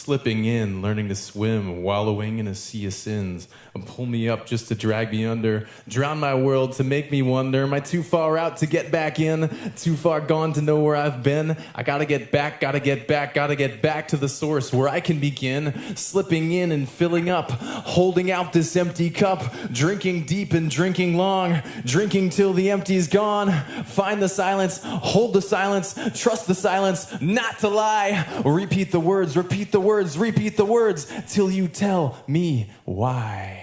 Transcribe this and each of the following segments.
slipping in, learning to swim, wallowing in a sea of sins. Pull me up just to drag me under, drown my world to make me wonder. Am I too far out to get back in? Too far gone to know where I've been? I gotta get back, gotta get back, gotta get back to the source where I can begin. Slipping in and filling up, holding out this empty cup, drinking deep and drinking long, drinking till the empty's gone. Find the silence, hold the silence, trust the silence, not to lie. Repeat the words, repeat the words, repeat the words, till you tell me why.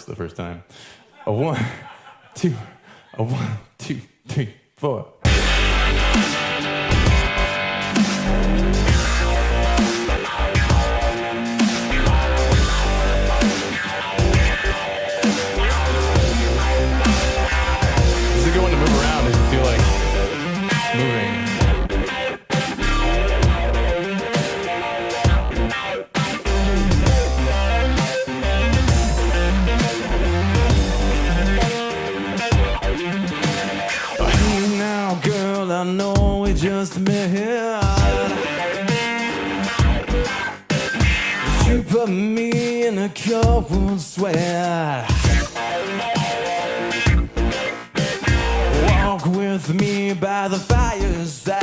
The first time. A 1, 2, a 1, 2, 3, 4. Is it going to move around? Does it feel like moving? I know we just met. You put me in a cold sweat. Walk with me by the fireside.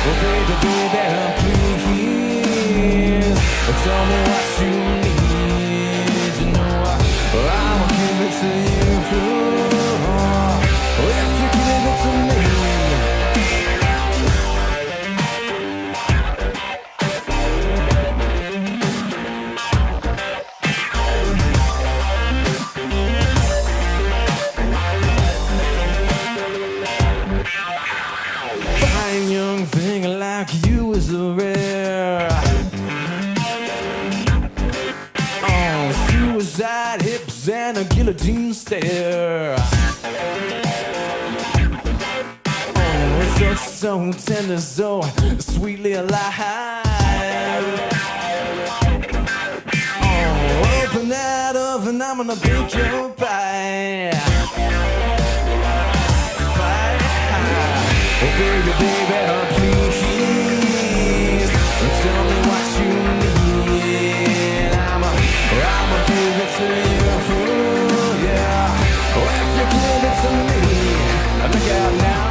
Oh baby, baby, please tell me what you need. You know I'ma give it to you. If you give it to me. Fine young thing like you is a rare. Oh, suicide hips and a guillotine stare. So tender, so sweetly alive. Oh, open that oven, I'm gonna bake your pie. Oh baby, baby, please tell me what you need. I'ma give it to you, yeah. Oh, if you give it to me, look out now.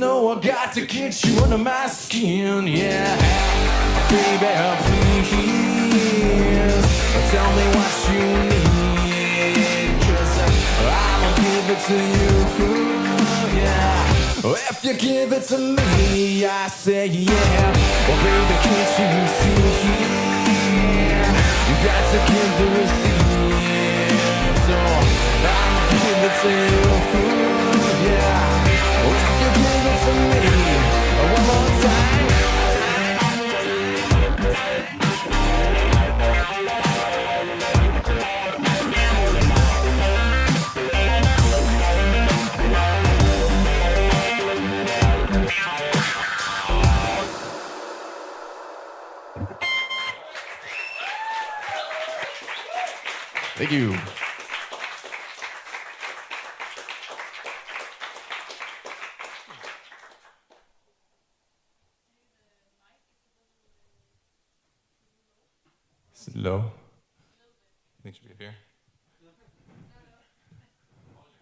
I got to get you under my skin, yeah. Baby, please tell me what you need, 'cause I'ma give it to you, yeah. If you give it to me, I say yeah. Well, baby, can't you see? You got to give the receipt, so I'ma give it to you, yeah. If you give it to me one more time. Thank you. Low. I think it should be up here.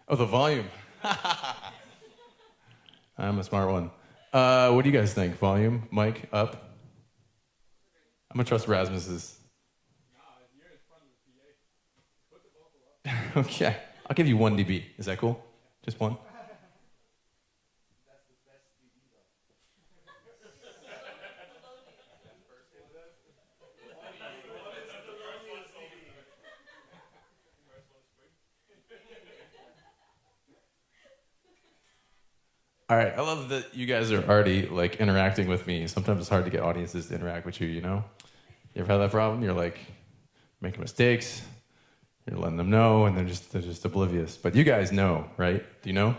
Oh, the volume. I'm a smart one. What do you guys think? Volume, mic, up? I'm gonna trust Rasmus's. You're in front of the PA. Put the vocal up. Okay, I'll give you 1 dB. Is that cool? Just one? All right, I love that you guys are already like interacting with me. Sometimes it's hard to get audiences to interact with you, you know? You ever had that problem? You're like making mistakes, you're letting them know, and they're just oblivious. But you guys know, right? Do you know?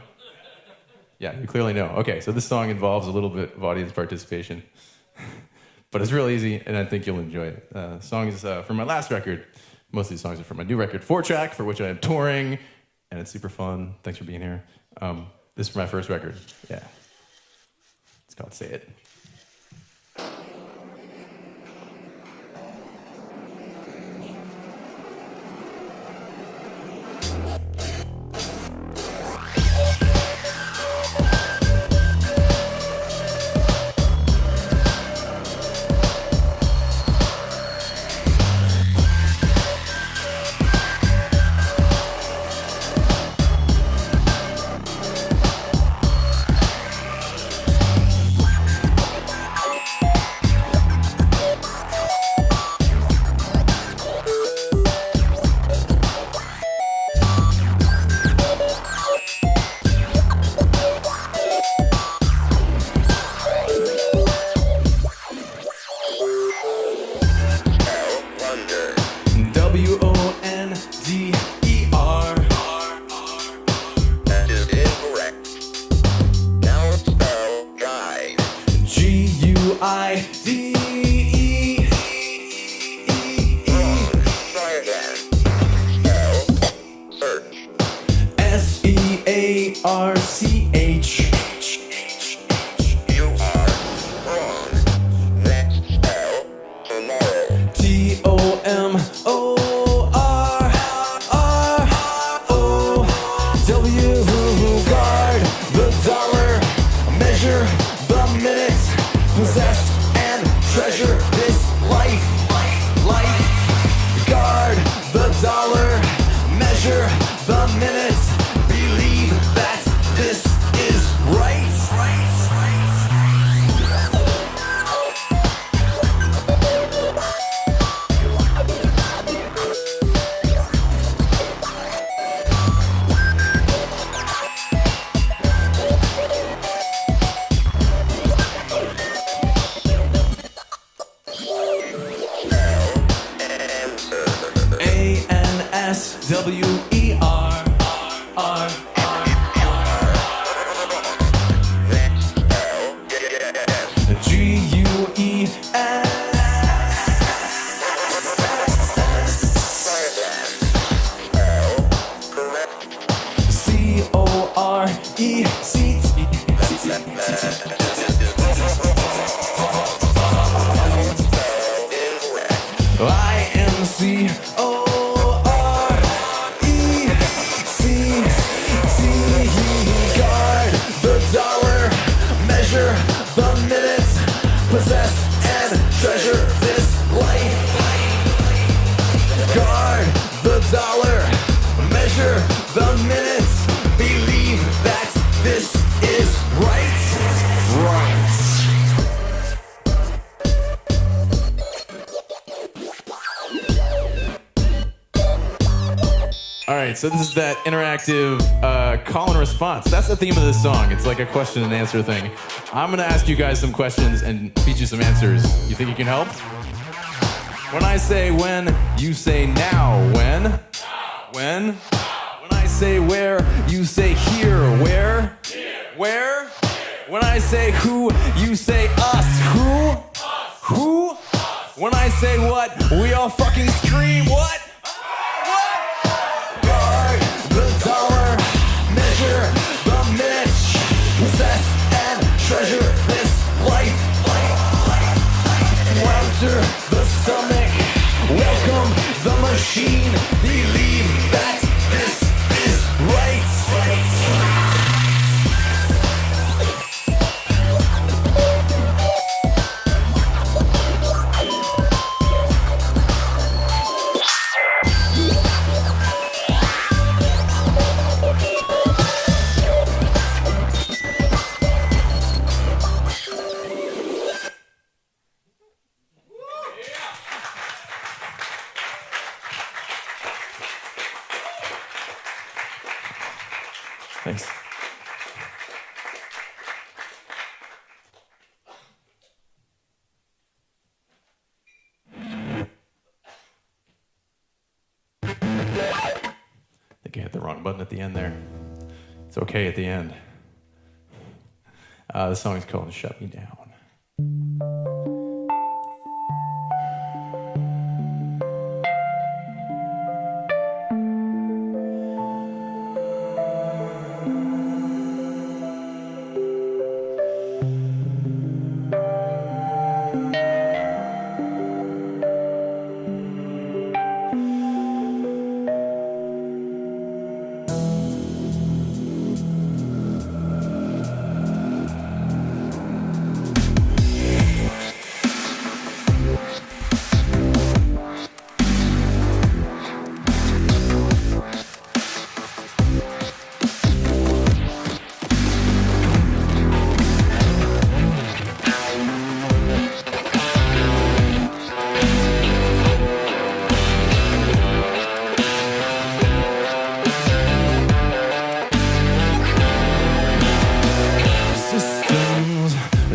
Yeah, you clearly know. Okay, so this song involves a little bit of audience participation, but it's real easy, and I think you'll enjoy it. The song is from my last record. Most of these songs are from my new record, 4-track, for which I am touring, and it's super fun. Thanks for being here. This is for my first record. Yeah. It's called Say It. A-R-C-H. You are wrong. Let's spell tomorrow. T-O-M-O-R-R-O-W. Guard the dollar, measure the minutes, possess and treasure this life. Guard the dollar, measure the minutes, believe that this is right. A-N-S-W-E-R R Guard the dollar, measure the minutes, possess and treasure this life. Guard the dollar, measure the minutes, believe that this is right. All right, so this is that interactive call and response. That's the theme of this song. It's like a question and answer thing. I'm gonna ask you guys some questions and feed you some answers. You think you can help? When I say when, you say now. When? When? When I say where, you say here. Where? Where? When I say who, you say us. Who? Who? When I say what, we all fucking scream. What? The minutes, possess and treasure this life. Welter the stomach, welcome the machine, believe that this is right. Thanks. I think I hit the wrong button at the end there. It's okay at the end. The song is called Shut Me Down.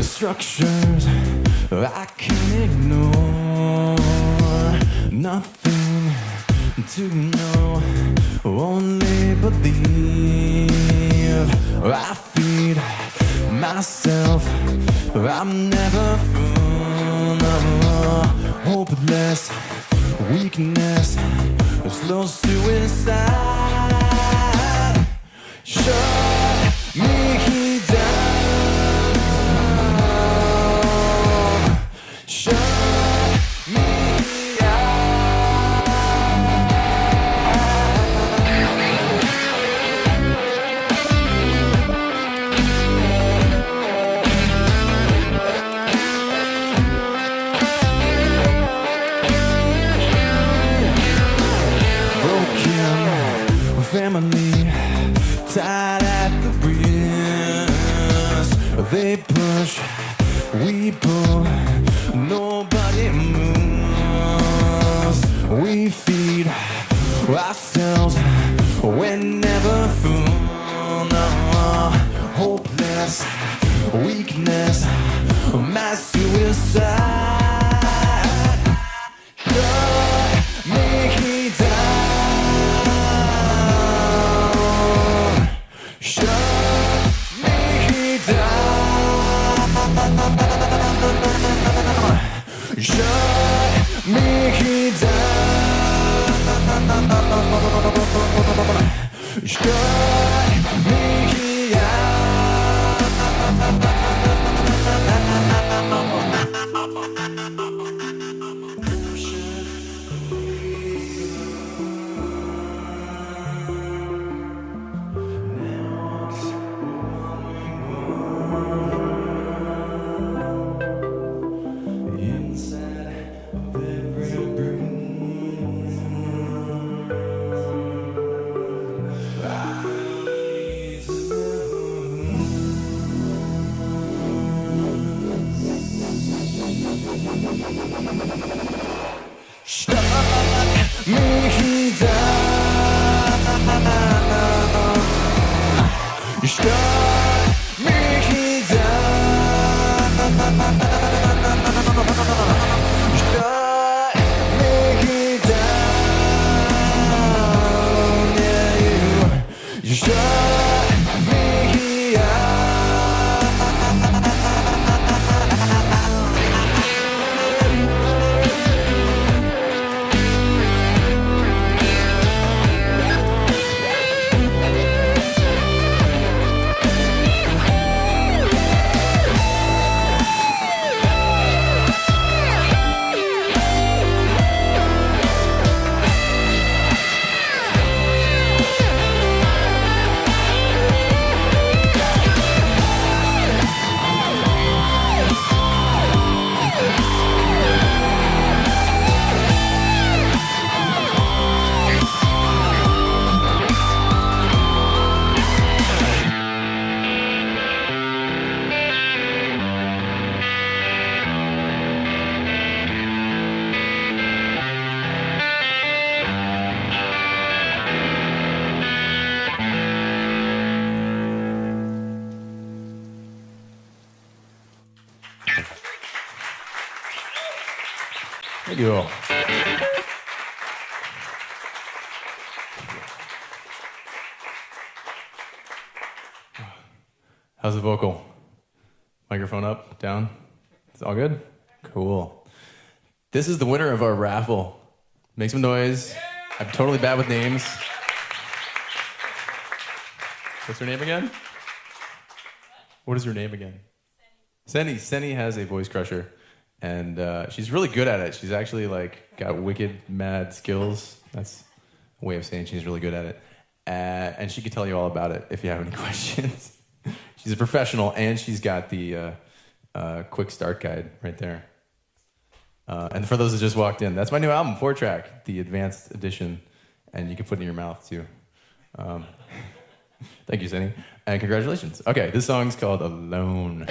Structures I can ignore, nothing to know, only believe. I feed myself, I'm never full of hopeless weakness, slow suicide. Sure. tied at the wrist. They push, we pull, nobody moves. We feed ourselves, we're never full. No, hopeless, weakness, mass suicide. Shut me down. Shut me down. Shut me down. Shut me Thank you. How's the vocal? Microphone up, down? It's all good? Cool. This is the winner of our raffle. Make some noise. I'm totally bad with names. What's her name again? What is her name again? Senny. Senny has a voice crusher. And she's really good at it. She's actually like got wicked mad skills. That's a way of saying she's really good at it. And she could tell you all about it if you have any questions. She's a professional, and she's got the quick start guide right there. And for those that just walked in, that's my new album, 4-track, the advanced edition, and you can put it in your mouth too. Thank you, Senny, and congratulations. Okay, this song's called Alone.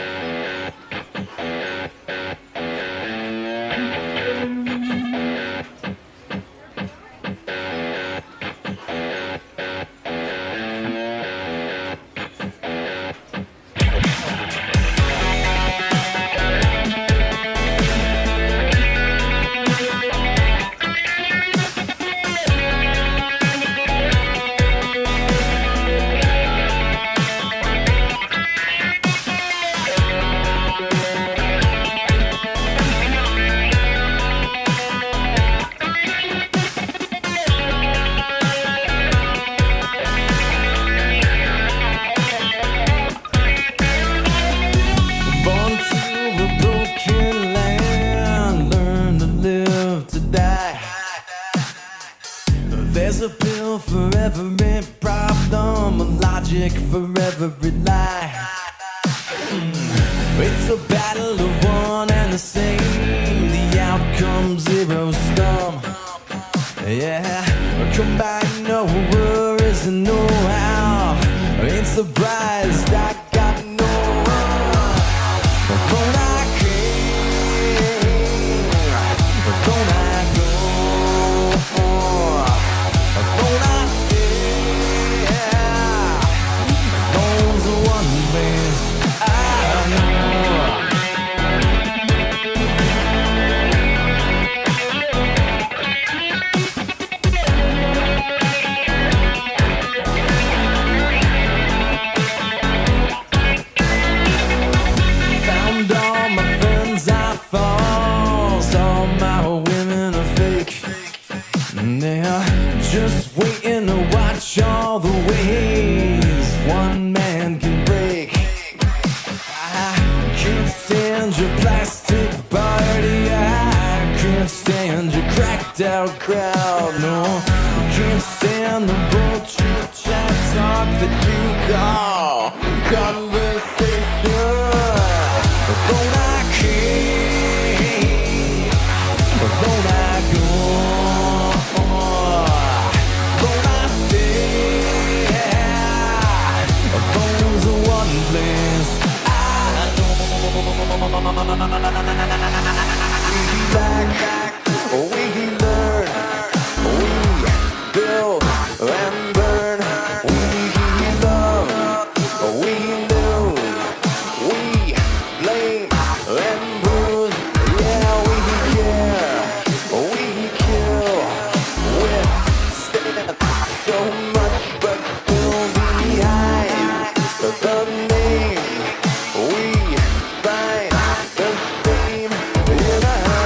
There's a pill for every problem, a logic for every lie. It's a battle of one and the same, the outcome zero sum. Yeah, combine no worries and know how. surprised I got no one. Don't I care? Don't I go? Don't I stay? Those are one place I know. Just waiting to watch all the ways one man can break. I can't stand your plastic party. I can't stand your cracked out crowd. No, I can't stand the bullshit chat talk that you call conversation. Don't I care? Don't I go? We learn, we build and burn. We love, we lose, we blame and bruise. Yeah, we care, we kill, withstand so much, but still behind the name. We find the same in our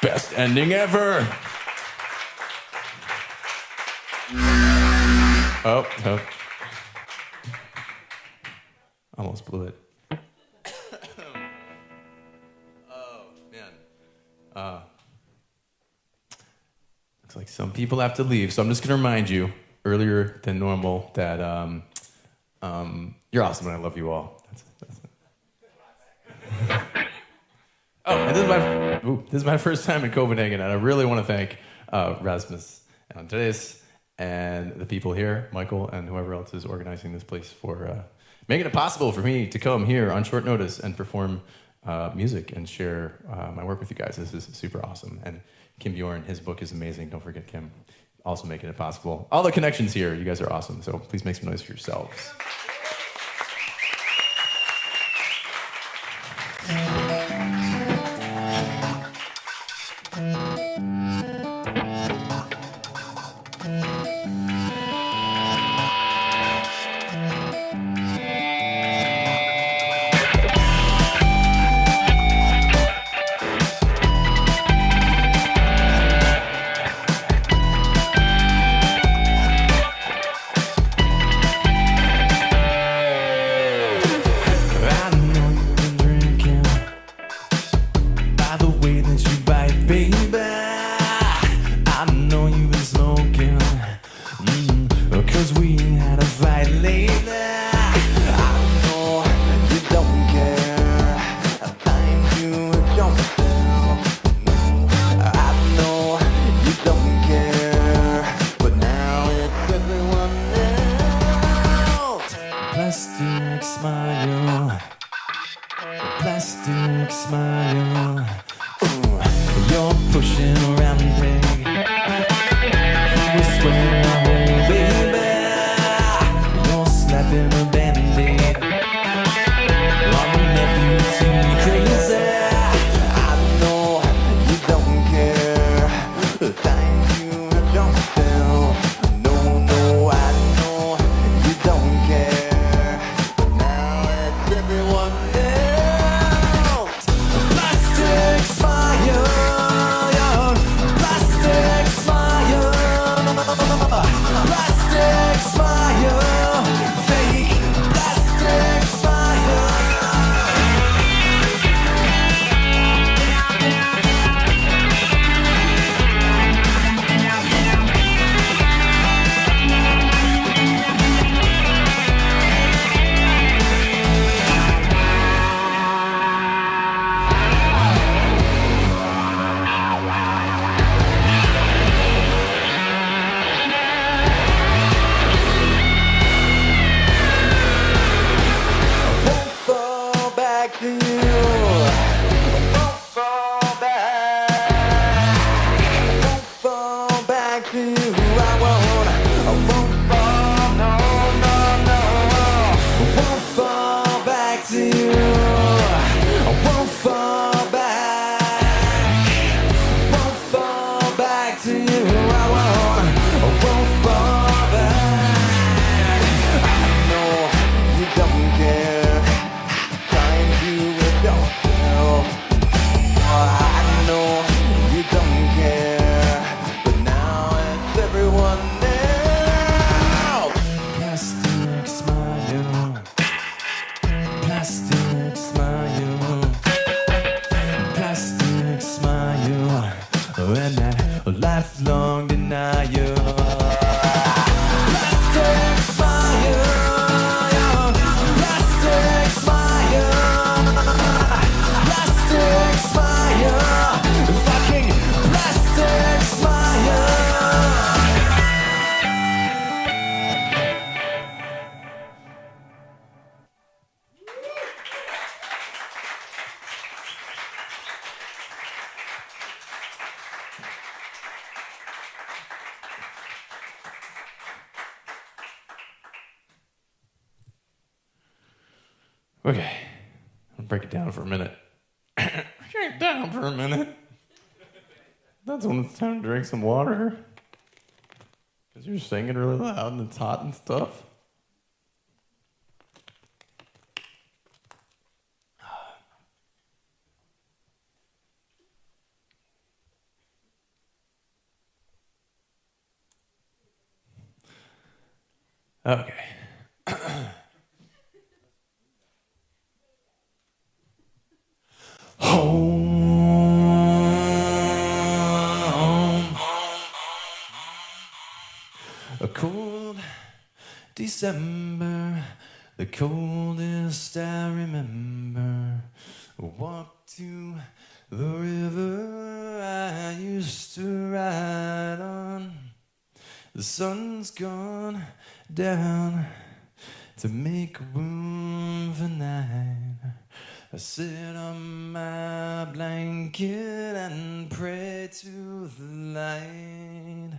best ending ever. Oh. Almost blew it. Oh, man. Looks like some people have to leave, so I'm just going to remind you, earlier than normal, that you're awesome and I love you all. That's Oh, and this is my first time in Copenhagen, and I really want to thank Rasmus and Andreas and the people here, Michael, and whoever else is organizing this place for making it possible for me to come here on short notice and perform music and share my work with you guys. This is super awesome. And Kim Bjorn, his book is amazing. Don't forget Kim. Also making it possible. All the connections here, you guys are awesome. So please make some noise for yourselves. Plastic smile. smile. You're pushing around me, pig. We swear, oh baby, you're slapping a band-aid on the nephew to me crazy. I know you don't care the times you have jumped down. No, I know you don't care, but now it's everyone else. Plastic smile, your plastic smile, plastic smile, fake plastic smile. Won't fall back to you. Won't fall back. Won't fall back to you. I won't fall, no. Won't fall back to you. I won't fall back. Won't fall back to you. I won't fall back. I know you don't care. Trying to don't know. I know you don't care, but now it's everyone else. Plastic smile, plastic smile, plastic smile, and that lifelong denial. Plastic smile, plastic smile, plastic smile, fucking plastic smile. Okay, I'll break it down for a minute. Break it down for a minute. That's when it's time to drink some water. Because you're singing really loud and it's hot and stuff. Okay. Home. A cold December, the coldest I remember. Walked to the river I used to ride on. The sun's gone down to make room for night. I sit on my blanket and pray to the light.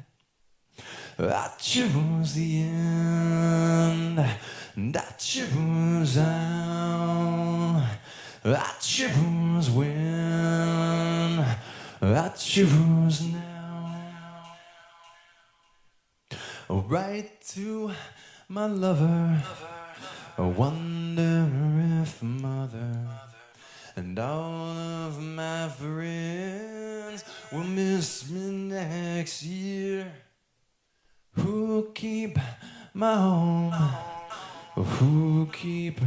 I choose the end, and I choose how. I choose when, I choose now. I'll write to my lover, I wonder if mother and all of my friends will miss me next year. Who'll keep my home? Who'll keep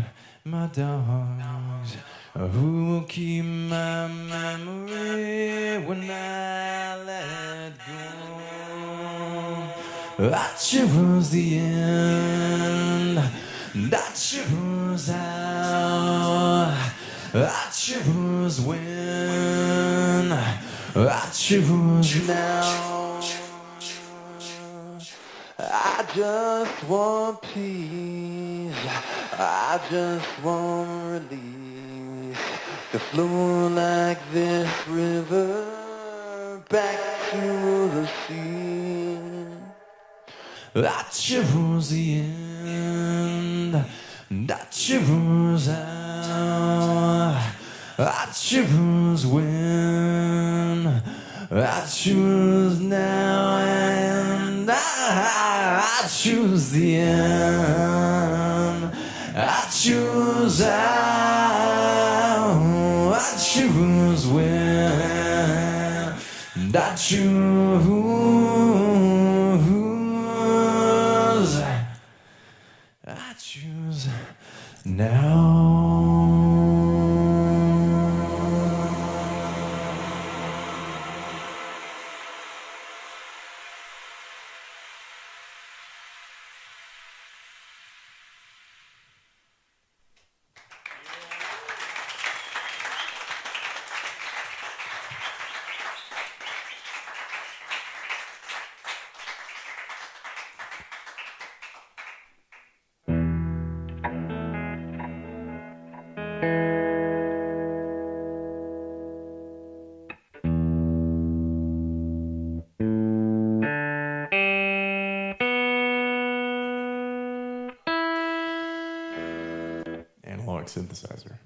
my dogs? Who'll keep my memory when I let go? I choose the end, and I choose how. I choose when, I choose now. I just want peace, I just want release. to flow like this river back to the sea. I chose the end, and I chose how, I choose when, I choose now, and I choose the end, I choose how, I choose when, and I choose now. Analog synthesizer.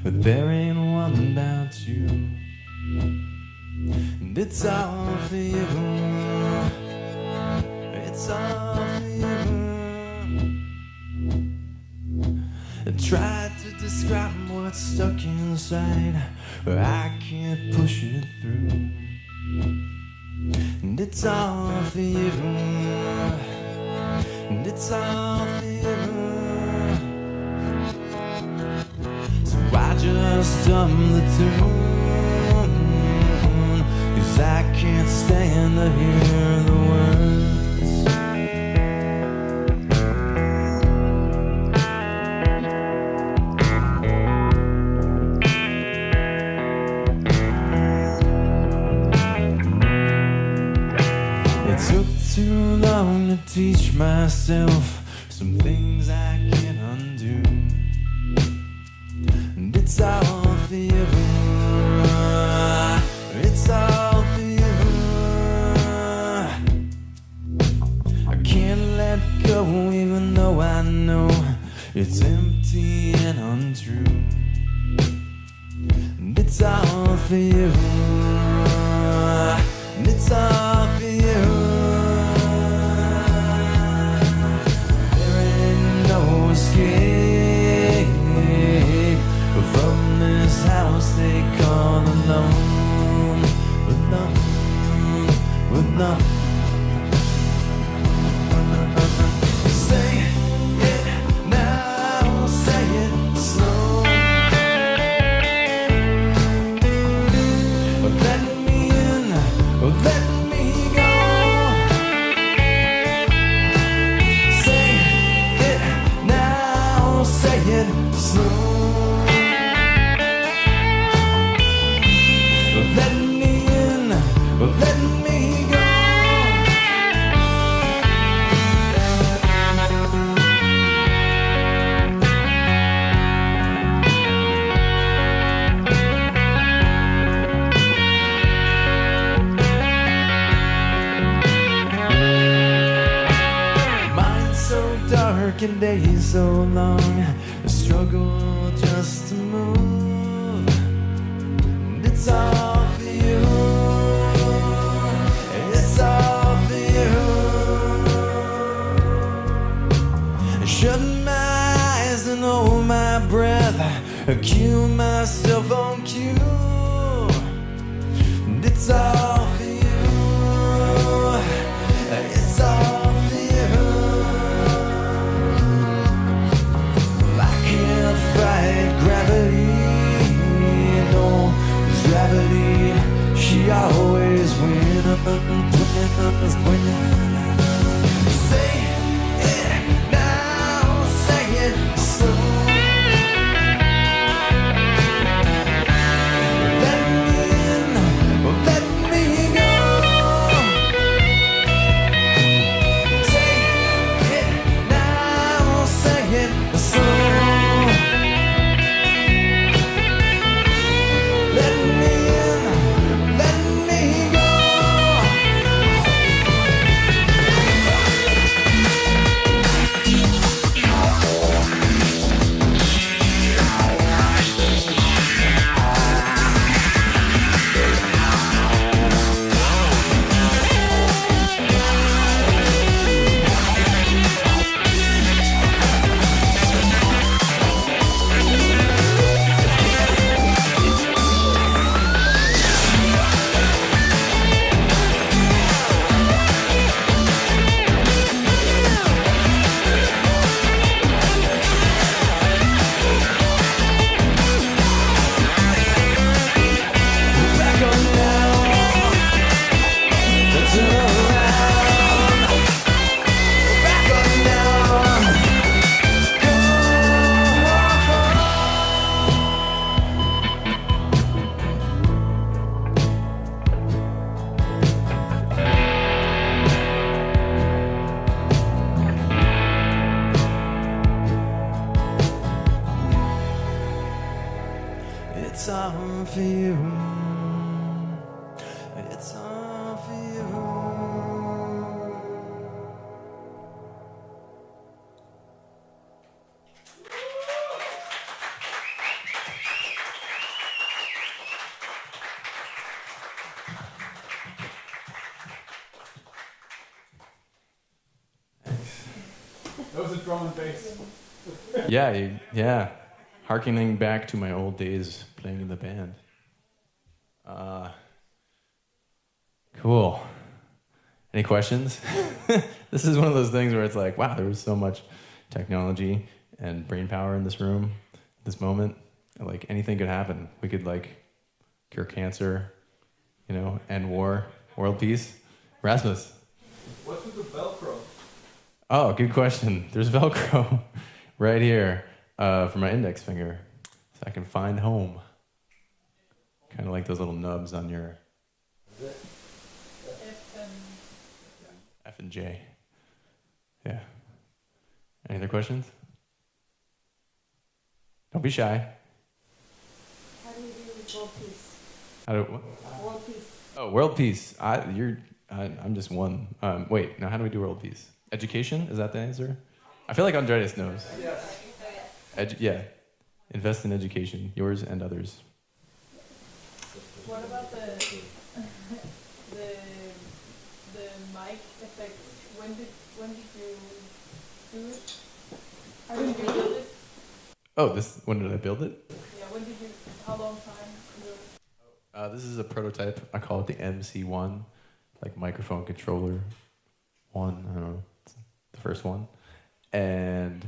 But there ain't one about you, and it's all for you, it's all for you. I tried to describe what's stuck inside, but I can't push it through, and it's all for you, and it's all for you. I just hum the tune, 'cause I can't stand to hear the words. It took too long to teach myself some things I can't undo. It's all for you, it's all for you. I can't let go even though I know it's empty and untrue. And it's all for you, and it's all for you. There ain't no escape from this house they call alone, alone, alone. Say it now, say it slow. Let me in, let me go. Say it now, say it slow. Let me in, let me go. Mind's so dark and days so long, a struggle just to move. And it's all for you, it's all for you. Shut my eyes and hold my breath, kill myself on cue. And it's all for you, all for you. It's all for you. That was a drum and bass. Yeah. Harkening back to my old days playing in the band. Cool. Any questions? This is one of those things where it's like, wow, there was so much technology and brain power in this room, this moment. Like anything could happen. We could like cure cancer, end war, world peace. Rasmus. What's with the Velcro? Oh, good question. There's Velcro right here for my index finger, so I can find home. Kind of like those little nubs on your F and J. Yeah. Any other questions? Don't be shy. How do you do world peace? What? World peace. Oh, world peace. I'm just one. Wait, now how do we do world peace? Education? Is that the answer? I feel like Andreas knows. Yes. Yeah. Invest in education, yours and others. What about the mic effect? When did you do it? How did you build it? Oh, when did I build it? Yeah, how long time ago? This is a prototype. I call it the MC1, like microphone controller 1. I don't know. It's the first one. And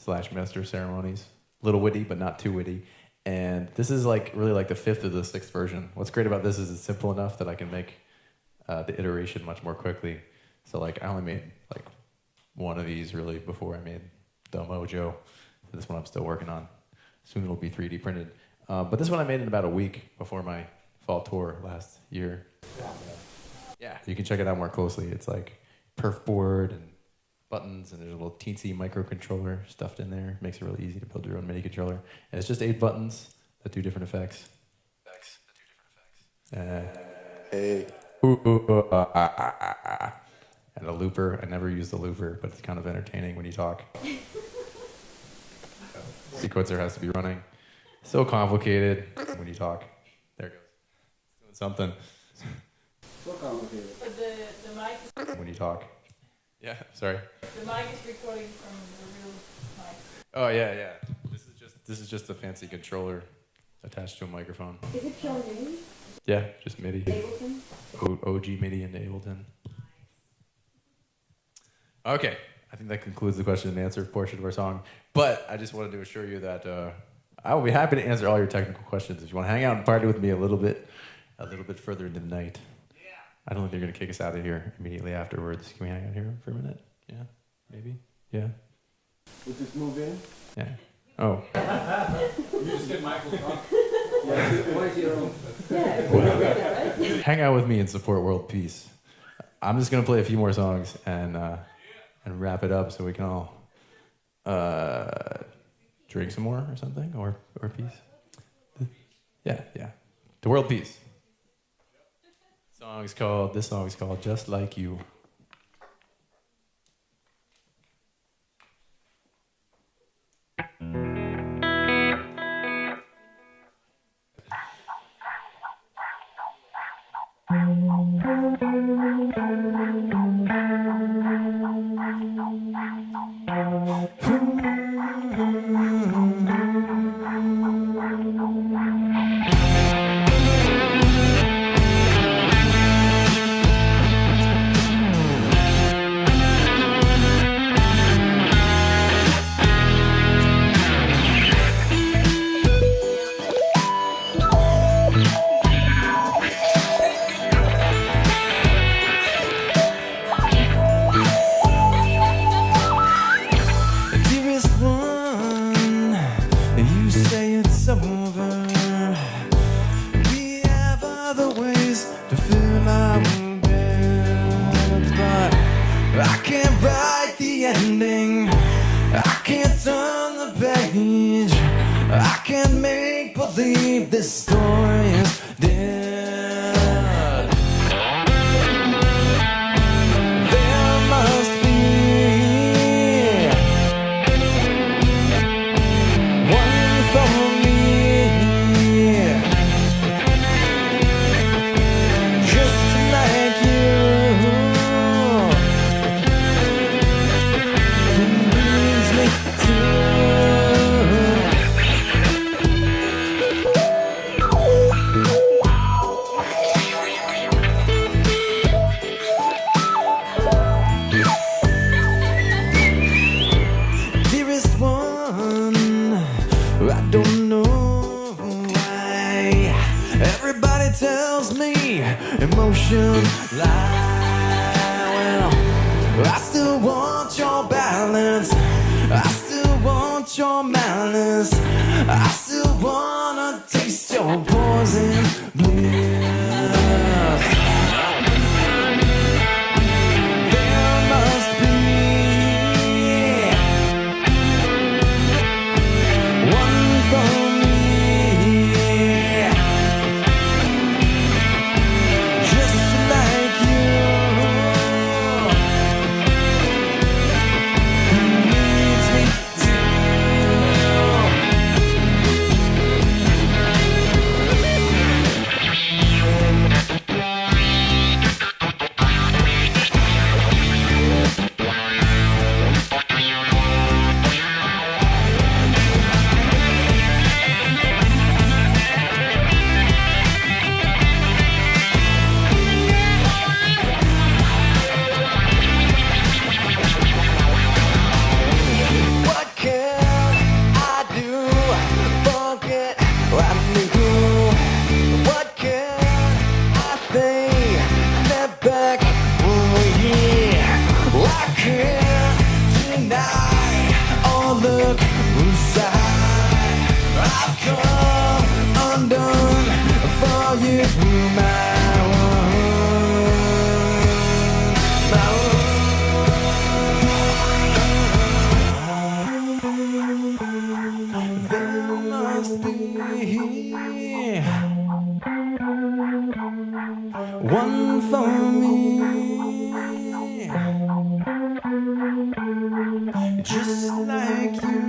/ master ceremonies. Little witty, but not too witty. And this is like really like the 5th or the 6th version. What's great about this is it's simple enough that I can make the iteration much more quickly. So like I only made like one of these really before I made the Mojo. This one I'm still working on. Soon it'll be 3D printed. But this one I made in about a week before my fall tour last year. Yeah, you can check it out more closely. It's like perf board and buttons, and there's a little teensy microcontroller stuffed in there. Makes it really easy to build your own MIDI controller. And it's just 8 buttons that do different effects. Hey. And a looper. I never use the looper, but it's kind of entertaining when you talk. Sequencer has to be running. So complicated when you talk. There it goes. It's doing something. So complicated. But the mic. When you talk. Yeah, sorry. The mic is recording from the real mic. Oh yeah. This is just a fancy controller attached to a microphone. Is it pure MIDI? Yeah, just MIDI. Ableton? OG MIDI into Ableton. Okay, I think that concludes the question and answer portion of our song. But I just wanted to assure you that I will be happy to answer all your technical questions. If you want to hang out and party with me a little bit further into the night. I don't think they're going to kick us out of here immediately afterwards. Can we hang out here for a minute? Yeah, maybe? Yeah. We just move in. Yeah. Oh. You just get Michael's wrong. Why is he wrong? Hang out with me and support world peace. I'm just going to play a few more songs and wrap it up so we can all drink some more or something, or peace. Yeah. The world peace. This song is called Just Like You. believe this story is dead. There must be one for me, just like you. It leads me to dearest one, I don't know why everybody tells me emotion lie. Well, I still want your balance, I still want your malice, I still wanna taste your poison bliss. There must be one for me, just like you. Who needs me to? What can I do? Forget what I knew. What can I say? Step back 1 year. I can't deny or look inside. I've come undone for you, my one, my one. There must be one for me, just like you,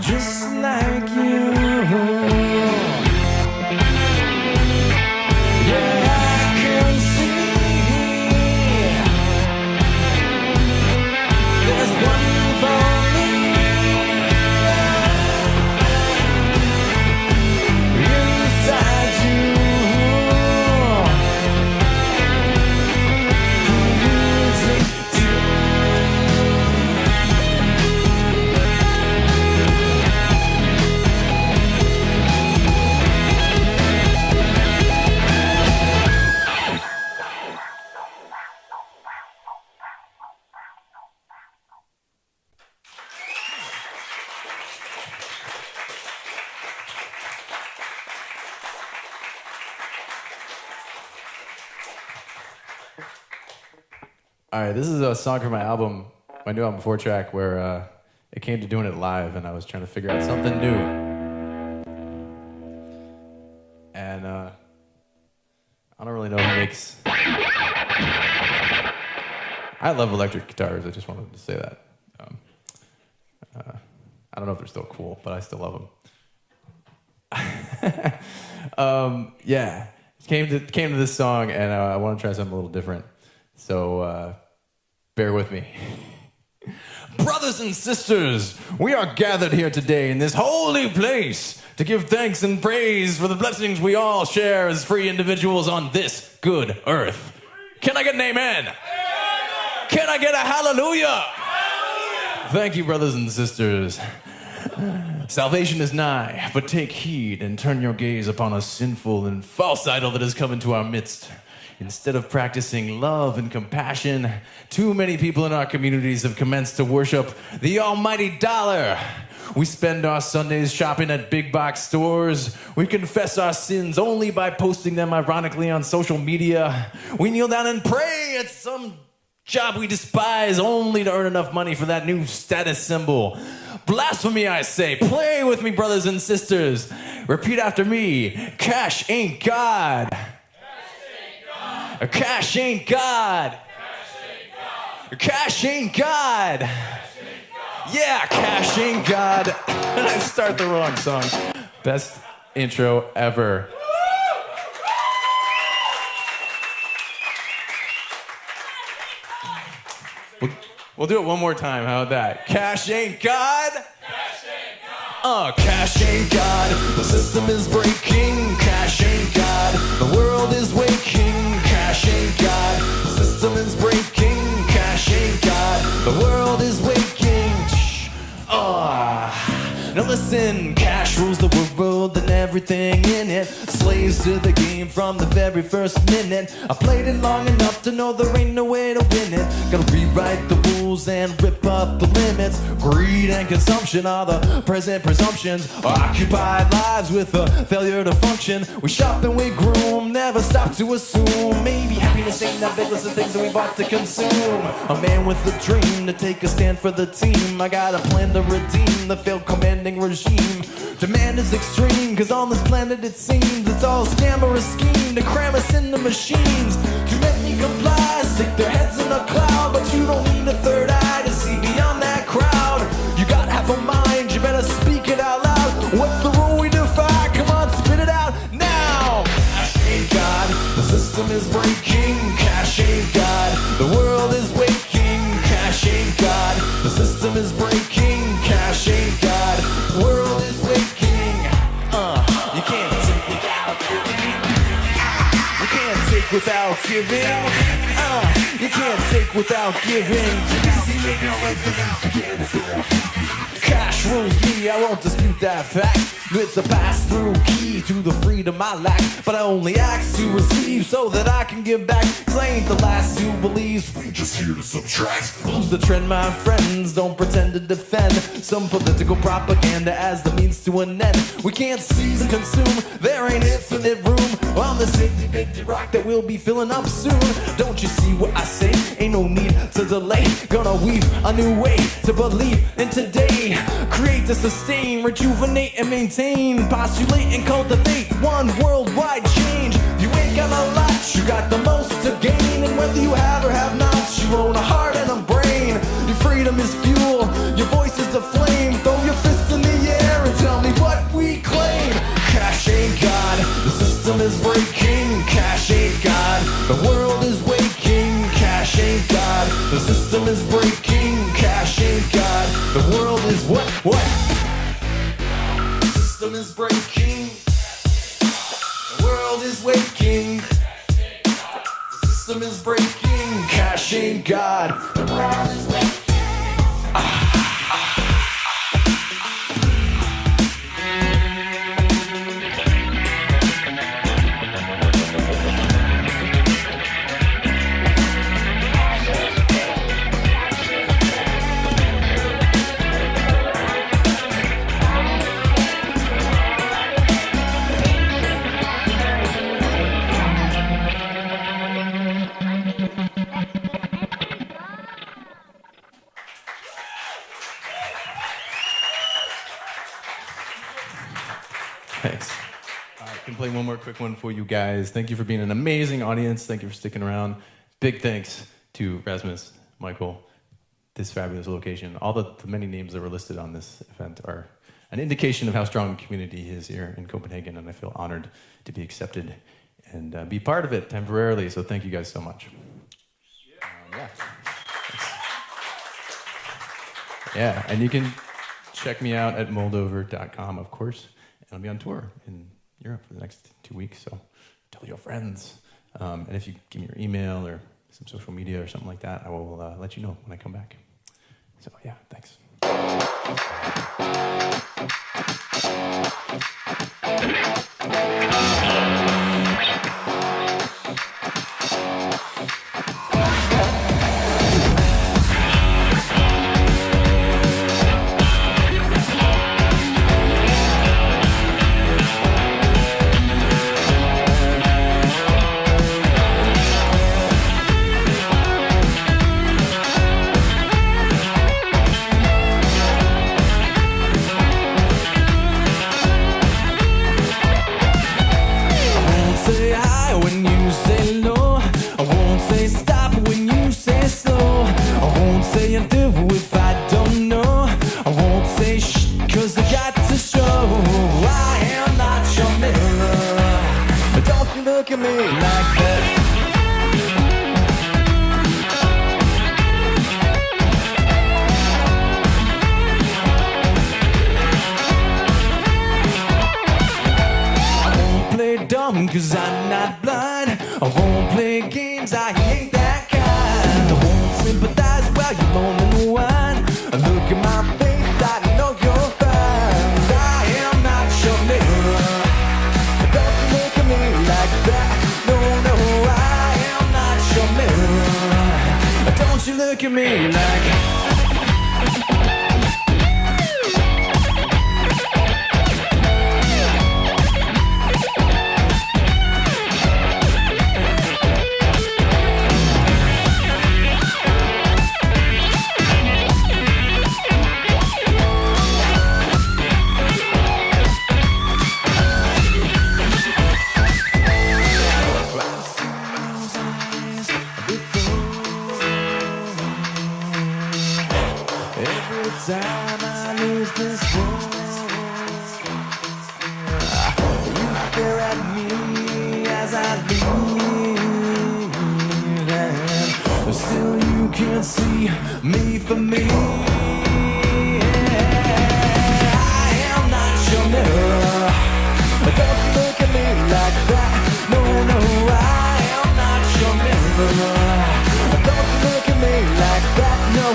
just like you. Yeah, I can see there's one for me inside you. Who needs me to? All right, this is a song from my album, my new album 4-track, where it came to doing it live, and I was trying to figure out something new. And I don't really know if it makes. I love electric guitars. I just wanted to say that. I don't know if they're still cool, but I still love them. Yeah, came to this song, and I want to try something a little different. So bear with me. Brothers and sisters, we are gathered here today in this holy place to give thanks and praise for the blessings we all share as free individuals on this good earth. Can I get an amen? Can I get a hallelujah? Thank you, brothers and sisters. Salvation is nigh, but take heed and turn your gaze upon a sinful and false idol that has come into our midst. Instead of practicing love and compassion, too many people in our communities have commenced to worship the almighty dollar. We spend our Sundays shopping at big box stores. We confess our sins only by posting them ironically on social media. We kneel down and pray at some job we despise only to earn enough money for that new status symbol. Blasphemy, I say. Play with me, brothers and sisters. Repeat after me. Cash ain't God. Cash ain't God. Cash ain't God. Yeah, cash ain't God. And I start the wrong song. Best intro ever. We'll do it one more time. How about that? Cash ain't God. Cash ain't God. The system is breaking. Cash ain't God. The world is waking. Cash ain't God. The system is breaking. Cash ain't God. The world is waking. Now listen, cash rules the world and everything in it. Slaves to the game from the very first minute. I played it long enough to know there ain't no way to win it. Gotta rewrite the rules and rip up the limits. Greed and consumption are the present presumptions. Occupied lives with a failure to function. We shop and we groom, never stop to assume. Maybe happiness ain't that big list of things that we bought to consume. A man with a dream to take a stand for the team. I got a plan to redeem the failed commanding regime. Demand is extreme, cause on this planet it seems it's all a scam or a scheme to cram us in the machines. To make me comply, stick their heads in a cloud. But you don't need a third eye to see beyond that crowd. You got half a mind, you better speak it out loud. What's the rule we defy? Come on, spit it out now. Cash ain't God, the system is breaking. Cash ain't God, the world is waking. Cash ain't God, the system is breaking. Cash ain't God, the world is waking. You can't take without giving. You can't take without giving. You can't take without giving. Cash rules me, I won't dispute that fact. It's a pass-through key to the freedom I lack. But I only ask to receive so that I can give back. Cause I ain't the last who believes we just here to subtract. Lose the trend, my friends, don't pretend to defend some political propaganda as the means to an end. We can't seize and consume, there ain't infinite room on this big rock that we'll be filling up soon. Don't you see what I say? Ain't no need to delay. Gonna weave a new way to believe in today. Create to sustain, rejuvenate and maintain. Postulate and cultivate one worldwide change. You ain't got a lot, you got the most to gain. And whether you have or have not, you own a heart and a brain. Your freedom is fuel, your voice is the flame. Throw your fist in the air and tell me what we claim. Cash ain't God, the system is breaking. Cash ain't God, the world is waking. Cash ain't God, the system is breaking. Cash ain't God, the world is what? The system is breaking. The world is waking. The system is breaking. Cash ain't God, the world is waking. Thanks. I can play one more quick one for you guys. Thank you for being an amazing audience. Thank you for sticking around. Big thanks to Rasmus, Michael, this fabulous location. All the many names that were listed on this event are an indication of how strong the community is here in Copenhagen, and I feel honored to be accepted and be part of it temporarily. So thank you guys so much. Yeah, and you can check me out at moldover.com, of course. I'll be on tour in Europe for the next 2 weeks, so tell your friends. And if you give me your email or some social media or something like that, I will let you know when I come back. So yeah, thanks. games, I hate that kind. I won't sympathize while you're moaning the wine. Look at my face, I know you're fine. I am not your mirror. Don't you look at me like that. No, no, I am not your mirror. Don't you look at me like that. Time I lose this world, you stare at me as I leave, and still you can't see me for me. I am not your mirror. Don't look at me like that. No, no, I am not your mirror. Don't look at me like that. No,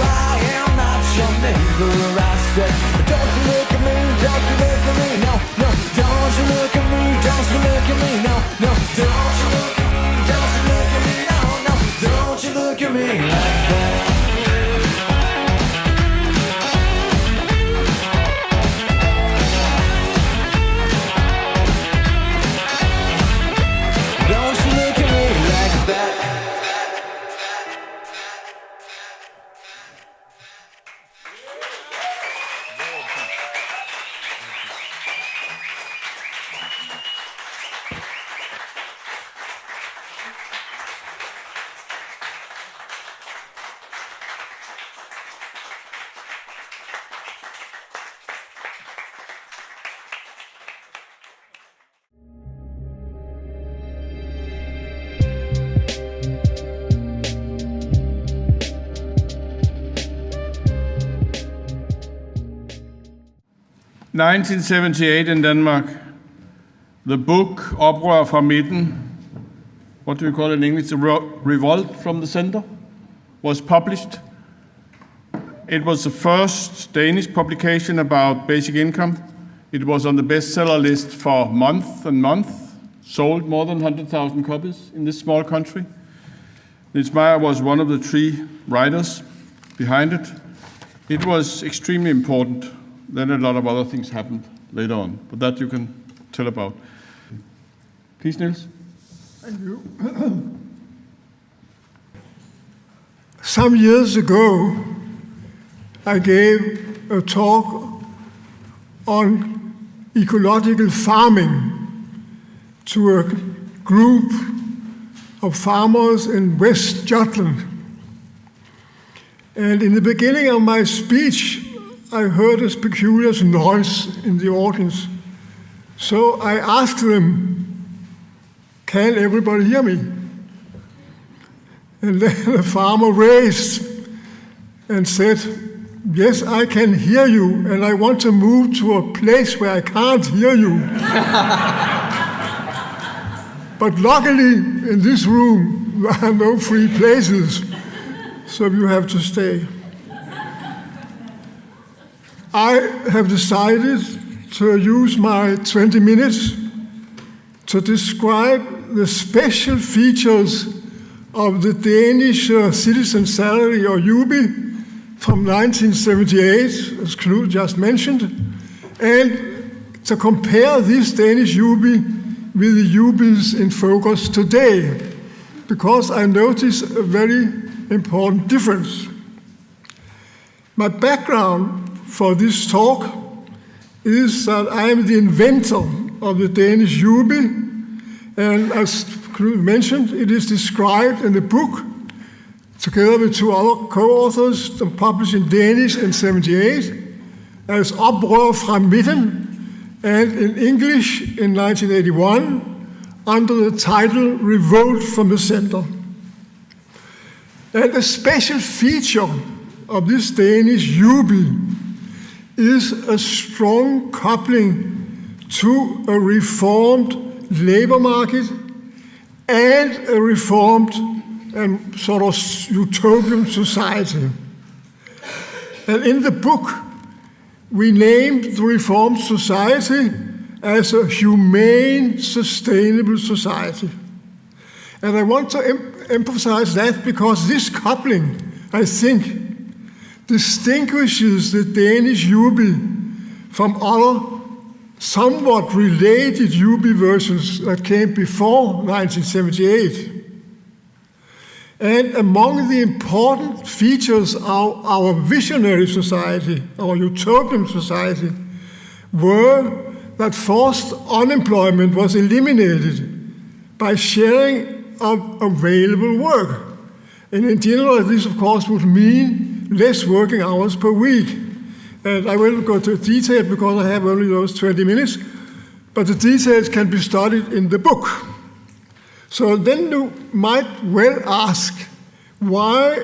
I am not your mirror. I said, don't you look at me, don't you look at me, no, no, don't you look at me, don't you look at me, no, no, don't you look at me, don't you look at me, no, no, don't you look at me like that. Don't you look at me like that. ...1978 in Denmark, the book Oprør fra midten, what do you call it in English, Revolt from the Center, was published. It was the first Danish publication about basic income. It was on the bestseller list for month and month, sold more than 100,000 copies in this small country. Niels Meyer was one of the 3 writers behind it. It was extremely important. Then a lot of other things happened later on, but that you can tell about. Please, Niels. Thank you. Some years ago, I gave a talk on ecological farming to a group of farmers in West Jutland. And in the beginning of my speech, I heard a peculiar noise in the audience. So I asked them, can everybody hear me? And then the farmer raised and said, yes, I can hear you, and I want to move to a place where I can't hear you. But luckily, in this room, there are no free places, so you have to stay. I have decided to use my 20 minutes to describe the special features of the Danish citizen salary, or UBI, from 1978, as Knud just mentioned, and to compare this Danish UBI with the UBIs in focus today, because I notice a very important difference. My background for this talk is that I am the inventor of the Danish UBI, and as Knud mentioned, it is described in the book, together with 2 other co-authors, published in Danish in 1978, as Oprør fra midten, and in English in 1981, under the title Revolt from the Center. And a special feature of this Danish UBI is a strong coupling to a reformed labor market and a reformed and sort of utopian society. And in the book, we named the reformed society as a humane, sustainable society. And I want to emphasize that because this coupling, I think, distinguishes the Danish Jubi from other somewhat related Jubi versions that came before 1978. And among the important features of our visionary society, our utopian society, were that forced unemployment was eliminated by sharing of available work. And in general, this of course would mean less working hours per week. And I will go to detail because I have only those 20 minutes, but the details can be studied in the book. So then you might well ask, why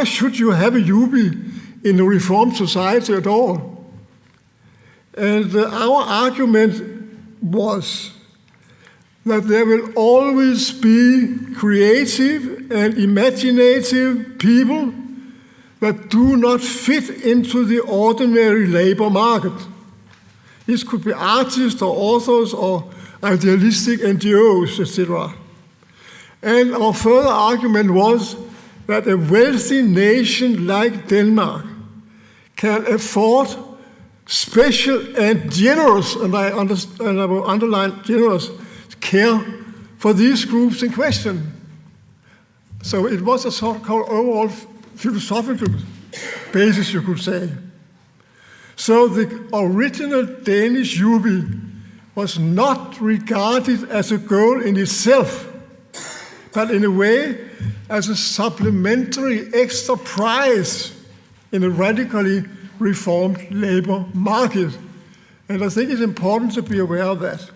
should you have a Jubi in a reformed society at all? And our argument was that there will always be creative and imaginative people that do not fit into the ordinary labor market. This could be artists or authors or idealistic NGOs, etc. And our further argument was that a wealthy nation like Denmark can afford special and generous, and I will underline generous, care for these groups in question. So it was a sort of overall philosophical basis, you could say. So the original Danish Jubi was not regarded as a goal in itself, but in a way as a supplementary extra prize in a radically reformed labor market. And I think it's important to be aware of that.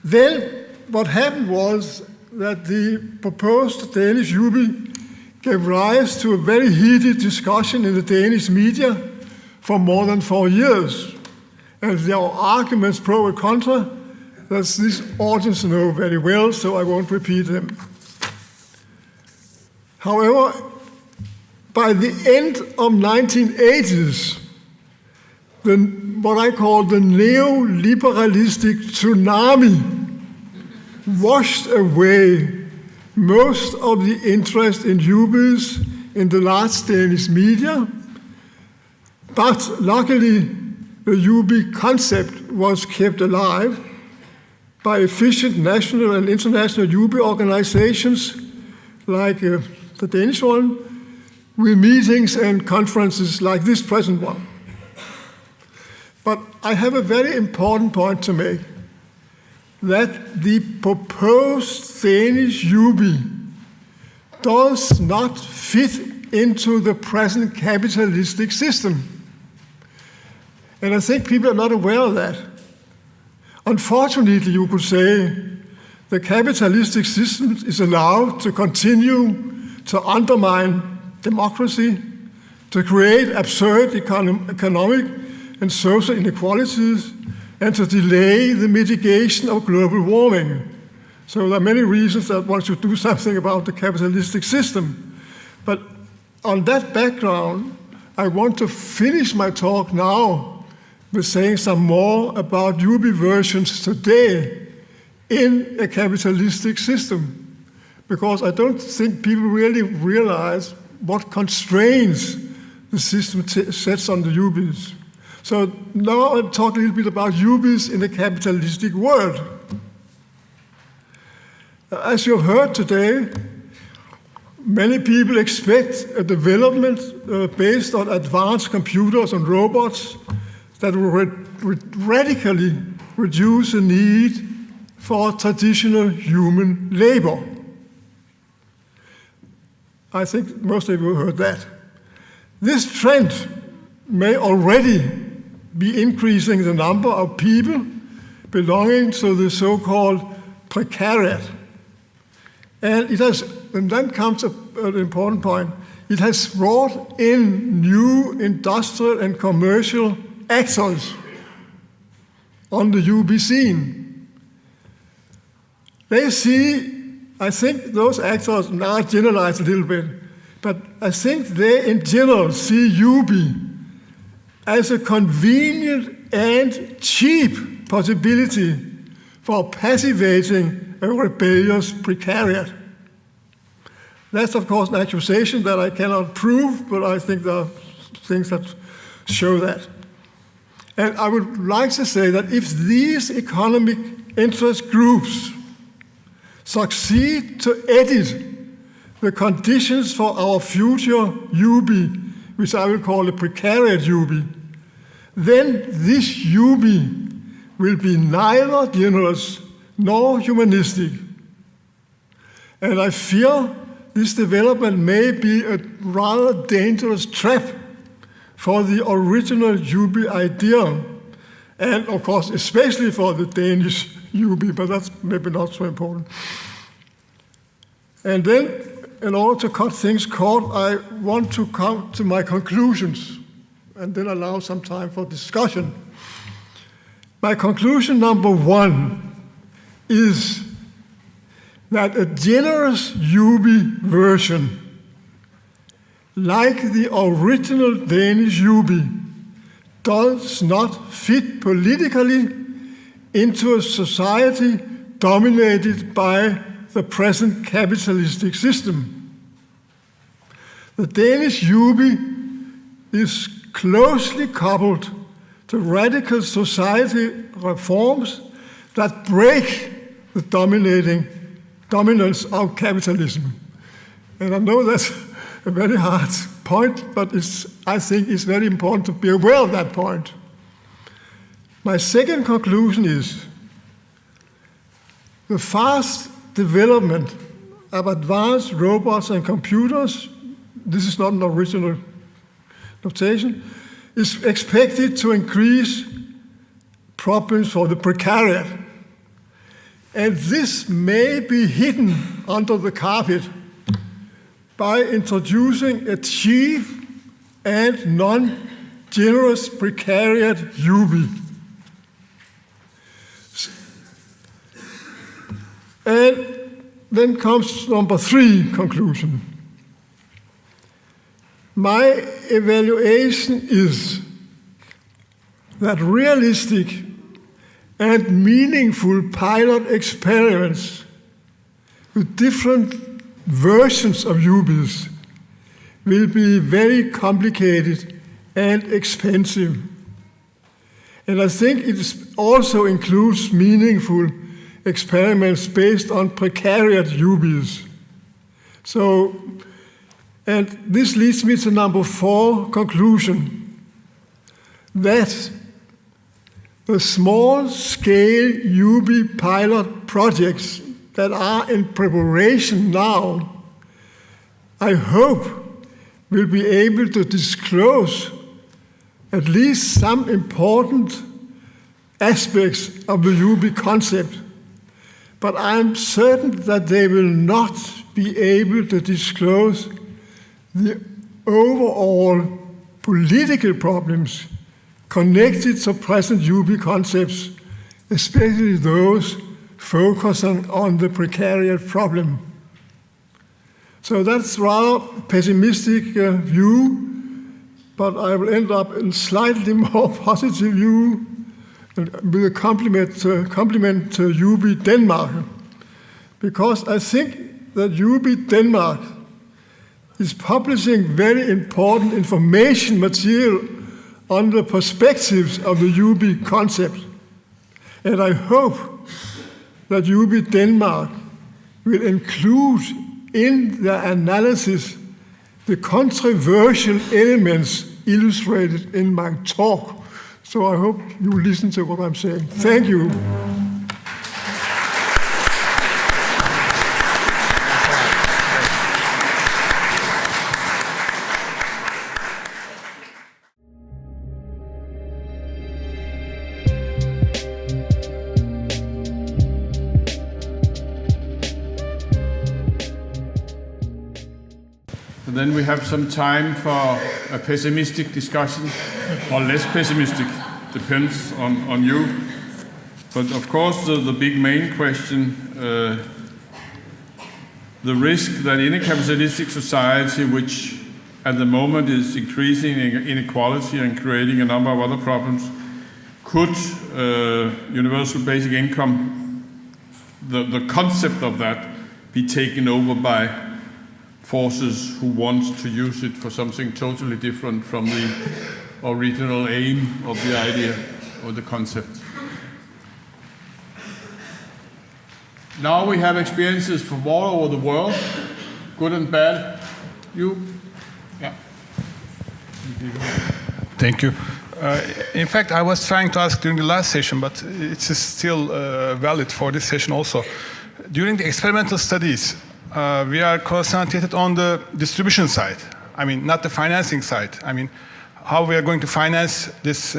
Then what happened was that the proposed Danish Jubi gave rise to a very heated discussion in the Danish media for more than 4 years. And there are arguments pro and contra that this audience know very well, so I won't repeat them. However, by the end of 1980s, what I call the neoliberalistic tsunami washed away most of the interest in Jubis in the large Danish media, but luckily the Jubi concept was kept alive by efficient national and international Jubi organizations like the Danish one, with meetings and conferences like this present one. But I have a very important point to make, that the proposed Danish Jubi does not fit into the present capitalistic system. And I think people are not aware of that. Unfortunately, you could say, the capitalistic system is allowed to continue to undermine democracy, to create absurd economic and social inequalities, and to delay the mitigation of global warming. So there are many reasons that one should do something about the capitalistic system. But on that background, I want to finish my talk now with saying some more about Jubi versions today in a capitalistic system, because I don't think people really realize what constraints the system sets on the Jubis. So now I'll talk a little bit about Jubis in the capitalistic world. As you have heard today, many people expect a development based on advanced computers and robots that will radically reduce the need for traditional human labor. I think most of you have heard that. This trend may already be increasing the number of people belonging to the so-called precariat. And then comes an important point. It has brought in new industrial and commercial actors on the UB scene. they see, I think those actors now generalize a little bit, but I think they in general see Juby as a convenient and cheap possibility for passivating a rebellious precariat. That's, of course, an accusation that I cannot prove, but I think there are things that show that. And I would like to say that if these economic interest groups succeed to edit the conditions for our future Juby, which I will call a precariat Juby, then this Juby will be neither generous nor humanistic. And I fear this development may be a rather dangerous trap for the original Juby idea, and of course, especially for the Danish Juby, but that's maybe not so important. And then, in order to cut things short, I want to come to my conclusions, and then allow some time for discussion. My conclusion number one is that a generous Juby version, like the original Danish Juby, does not fit politically into a society dominated by the present capitalistic system. The Danish Juby is closely coupled to radical society reforms that break the dominance of capitalism. And I know that's a very hard point, but I think it's very important to be aware of that point. My second conclusion is the fast development of advanced robots and computers, this is not an original notation, is expected to increase problems for the precariat. And this may be hidden under the carpet by introducing a cheap and non-generous precariat Juby. And then comes number three conclusion. My evaluation is that realistic and meaningful pilot experiments with different versions of Jubys will be very complicated and expensive. And I think it also includes meaningful experiments based on precariat Jubys. So, and this leads me to number four conclusion, that the small-scale Juby pilot projects that are in preparation now, I hope will be able to disclose at least some important aspects of the Juby concept. But I'm certain that they will not be able to disclose the overall political problems connected to present Juby concepts, especially those focusing on the precariat problem. So that's rather pessimistic view, but I will end up in slightly more positive view with a compliment to Juby Denmark, because I think that Juby Denmark is publishing very important information material on the perspectives of the Juby concept. And I hope that Juby Denmark will include in their analysis the controversial elements illustrated in my talk. So I hope you listen to what I'm saying. Thank you. And then we have some time for a pessimistic discussion, or less pessimistic, depends on you. But of course, the big main question, the risk that in a capitalistic society, which at the moment is increasing inequality and creating a number of other problems, could universal basic income, the concept of that, be taken over by forces who want to use it for something totally different from the original aim of the idea or the concept? Now we have experiences from all over the world, good and bad. You? Yeah. Thank you. In fact, I was trying to ask during the last session, but it's still valid for this session also. During the experimental studies, we are concentrated on the distribution side. I mean, not the financing side. I mean, how we are going to finance this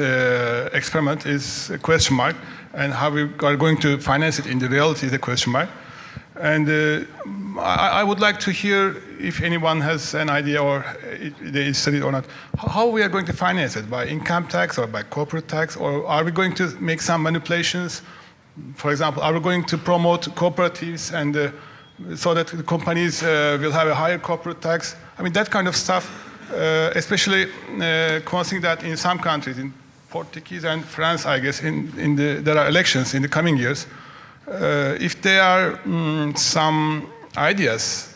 experiment is a question mark, and how we are going to finance it in the reality is a question mark. And I would like to hear if anyone has an idea, or they studied or not, how we are going to finance it, by income tax or by corporate tax, or are we going to make some manipulations? For example, are we going to promote cooperatives and so that the companies will have a higher corporate tax? I mean, that kind of stuff, especially considering that in some countries, in Portuguese and France, I guess, there are elections in the coming years. If there are some ideas,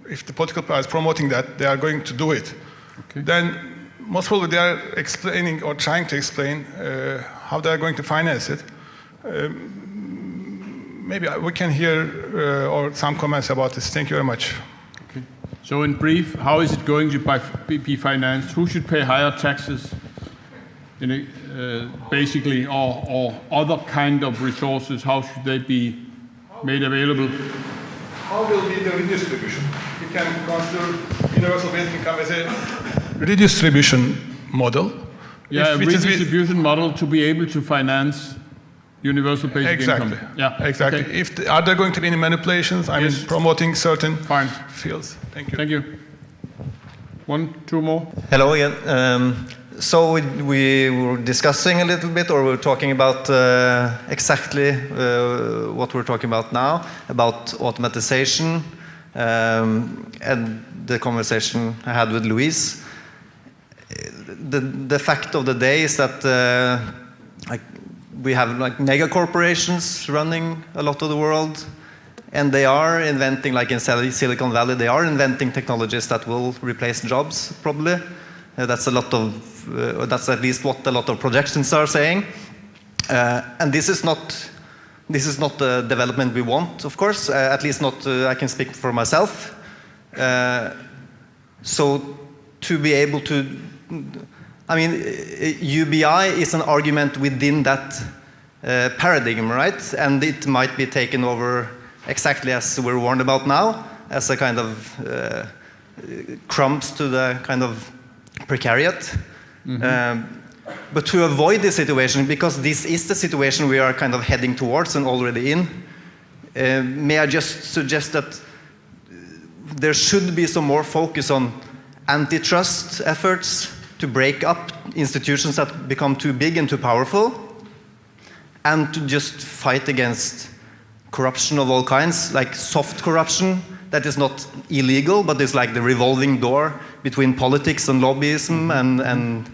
if the political party is promoting that, they are going to do it, okay, then most probably they are explaining or trying to explain how they are going to finance it. Maybe we can hear or some comments about this. Thank you very much. Okay. So in brief, how is it going to be financed? Who should pay higher taxes? Basically, or other kind of resources, how should they be made available? How will be the redistribution? You can consider universal basic income as a redistribution model. Yeah, a redistribution model to be able to finance universal basic income. Yeah, exactly. Okay. Are there going to be any manipulations? I mean, promoting certain fields. Thank you. Thank you. One, two more. Hello again. So we were discussing a little bit, or we were talking about exactly what we're talking about now, about automatization, and the conversation I had with Louise. The fact of the day is that we have like mega corporations running a lot of the world, and they are inventing, like in Silicon Valley, they are inventing technologies that will replace jobs, probably. That's that's at least what a lot of projections are saying. And this is not the development we want, of course, at least not, I can speak for myself. So to be able to, I mean, UBI is an argument within that paradigm, right? And it might be taken over exactly as we're warned about now, as a kind of crumbs to the kind of precariat. Mm-hmm. But to avoid this situation, because this is the situation we are kind of heading towards and already in, may I just suggest that there should be some more focus on antitrust efforts to break up institutions that become too big and too powerful, and to just fight against corruption of all kinds, like soft corruption that is not illegal, but is like the revolving door between politics and lobbyism and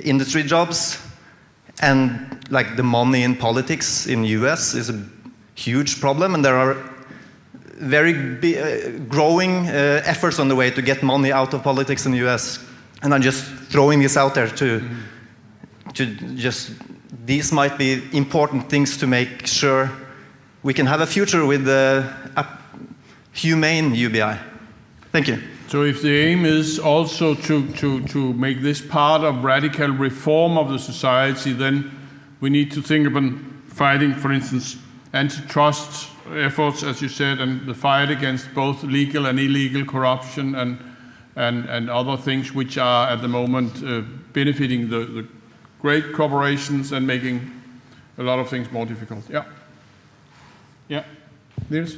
industry jobs. And like the money in politics in US is a huge problem, and there are very growing efforts on the way to get money out of politics in the US. And I'm just throwing this out there to just, these might be important things to make sure we can have a future with a humane UBI. Thank you. So if the aim is also to make this part of radical reform of the society, then we need to think about fighting, for instance, antitrust efforts, as you said, and the fight against both legal and illegal corruption and other things which are at the moment benefiting the great corporations and making a lot of things more difficult. Yeah. Yeah. Niels?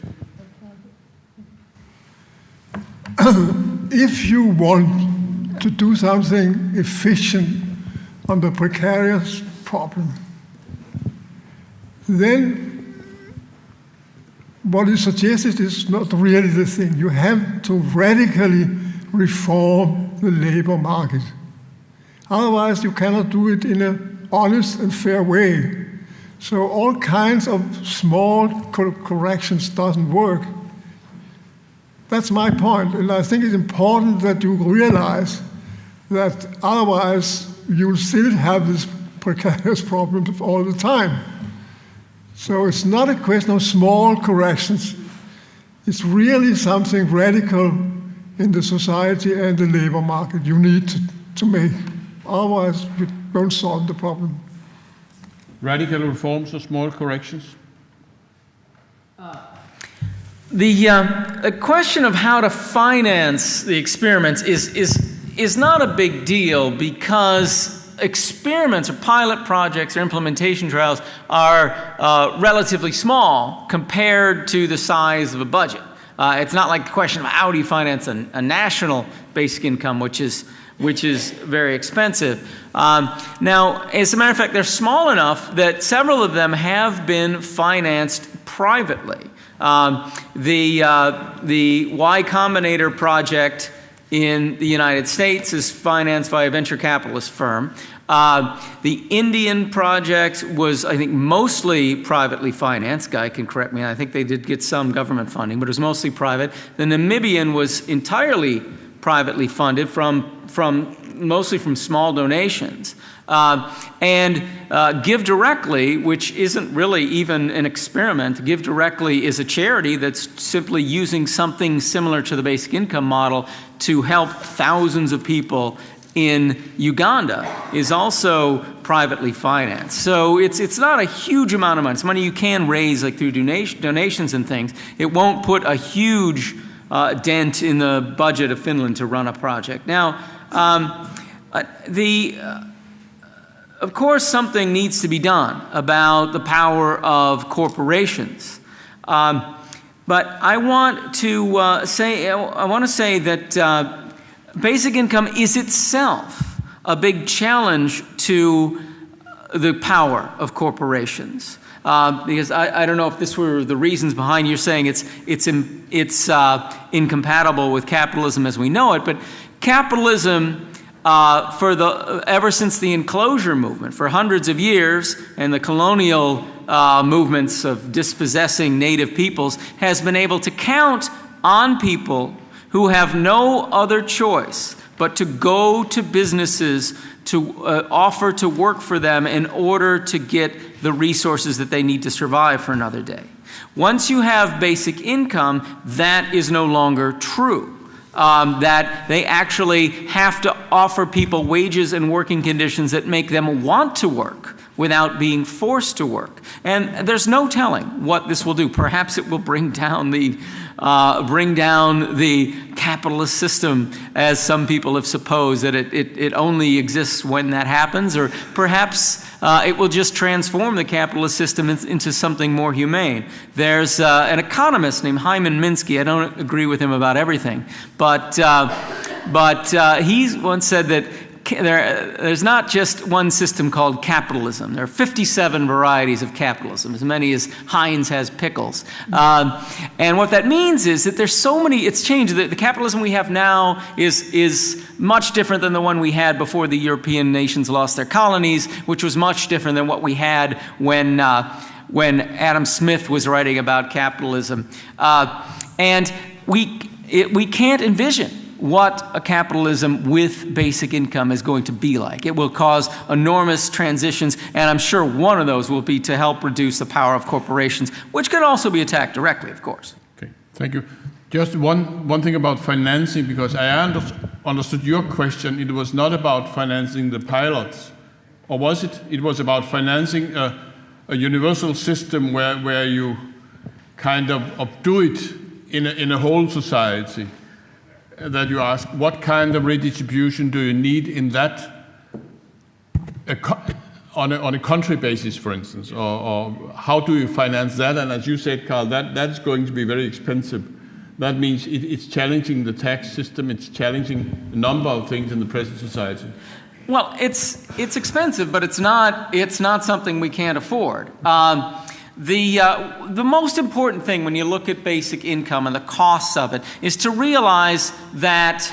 If you want to do something efficient on the precarious problem, then what is suggested is not really the thing. You have to radically reform the labor market. Otherwise, you cannot do it in an honest and fair way. So all kinds of small corrections doesn't work. That's my point, and I think it's important that you realize that otherwise you'll still have this precarious problem all the time. So it's not a question of small corrections. It's really something radical in the society and the labor market you need to make. Otherwise, you don't solve the problem. Radical reforms or small corrections? The question of how to finance the experiments is not a big deal, because experiments or pilot projects or implementation trials are relatively small compared to the size of a budget. It's not like the question of how do you finance a national basic income, which is very expensive. Now, as a matter of fact, they're small enough that several of them have been financed privately. The Y Combinator project in the United States is financed by a venture capitalist firm. The Indian project was, I think, mostly privately financed. Guy can correct me. I think they did get some government funding, but it was mostly private. The Namibian was entirely privately funded mostly from small donations. And Give Directly, which isn't really even an experiment, Give Directly is a charity that's simply using something similar to the basic income model to help thousands of people in Uganda, is also privately financed. So it's not a huge amount of money. It's money you can raise like through donations and things. It won't put a huge dent in the budget of Finland to run a project. Now, of course, something needs to be done about the power of corporations. But I want to say that basic income is itself a big challenge to the power of corporations. Because I don't know if this were the reasons behind you saying it's incompatible with capitalism as we know it, but capitalism ever since the enclosure movement, for hundreds of years, and the colonial movements of dispossessing native peoples, has been able to count on people who have no other choice but to go to businesses to offer to work for them in order to get the resources that they need to survive for another day. Once you have basic income, that is no longer true. That they actually have to offer people wages and working conditions that make them want to work without being forced to work. And there's no telling what this will do. Perhaps it will bring down the capitalist system, as some people have supposed, that it only exists when that happens, or perhaps it will just transform the capitalist system into something more humane. There's an economist named Hyman Minsky. I don't agree with him about everything, but he once said that there's not just one system called capitalism. There are 57 varieties of capitalism, as many as Heinz has pickles. And what that means is that there's so many, it's changed. The capitalism we have now is much different than the one we had before the European nations lost their colonies, which was much different than what we had when Adam Smith was writing about capitalism. And we can't envision what a capitalism with basic income is going to be like. It will cause enormous transitions, and I'm sure one of those will be to help reduce the power of corporations, which could also be attacked directly, of course. Okay, thank you. Just one thing about financing, because I understood your question. It was not about financing the pilots, or was it? It was about financing a universal system where you kind of do it in a whole society. That you ask, what kind of redistribution do you need in that, on a country basis, for instance, or how do you finance that? And as you said, Karl, that's going to be very expensive. That means it's challenging the tax system, it's challenging a number of things in the present society. Well, it's expensive, but it's not something we can't afford. the most important thing when you look at basic income and the costs of it is to realize that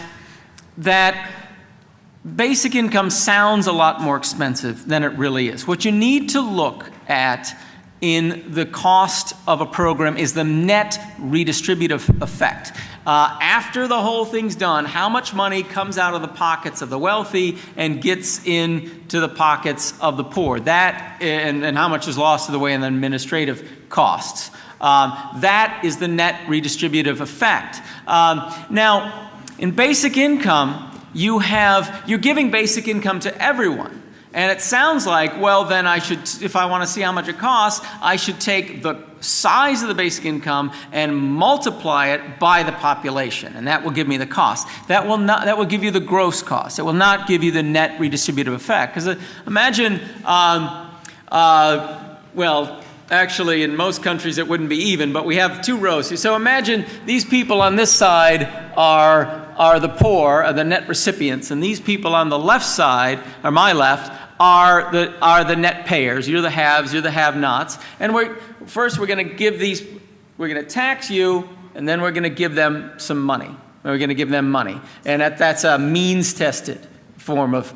basic income sounds a lot more expensive than it really is. What you need to look at in the cost of a program is the net redistributive effect. After the whole thing's done, how much money comes out of the pockets of the wealthy and gets into the pockets of the poor? That, and how much is lost to the way in the administrative costs. That is the net redistributive effect. Now, in basic income, you're giving basic income to everyone. And it sounds like, well, then I should, if I want to see how much it costs, I should take the size of the basic income and multiply it by the population, and that will give me the cost. That will give you the gross cost. It will not give you the net redistributive effect. Because imagine, well, actually, in most countries it wouldn't be even, but we have two rows. So imagine these people on this side are the poor, are the net recipients, and these people on the left side, or my left, are the net payers. You're the haves, you're the have-nots. And we're going to give these, we're going to tax you, and then we're going to give them some money. We're going to give them money. And that's a means-tested form of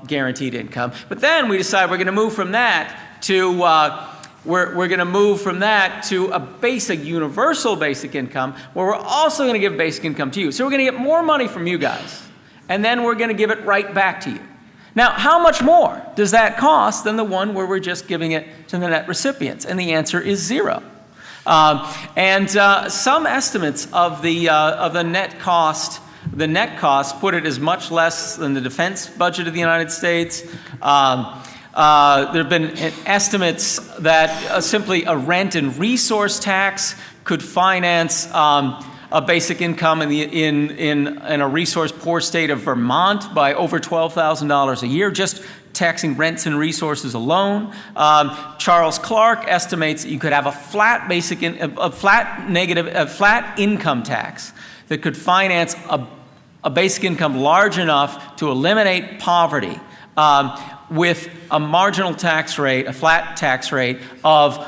guaranteed income. But then we decide we're going to move from that to we're going to move from that to a basic, universal basic income, where we're also going to give basic income to you. So we're going to get more money from you guys, and then we're going to give it right back to you. Now, how much more does that cost than the one where we're just giving it to the net recipients? And the answer is zero. Some estimates of the net cost, put it as much less than the defense budget of the United States. There have been estimates that simply a rent and resource tax could finance a basic income in a resource-poor state of Vermont by over $12,000 a year, just taxing rents and resources alone. Charles Clark estimates that you could have a flat income tax that could finance a basic income large enough to eliminate poverty. With a marginal tax rate, a flat tax rate of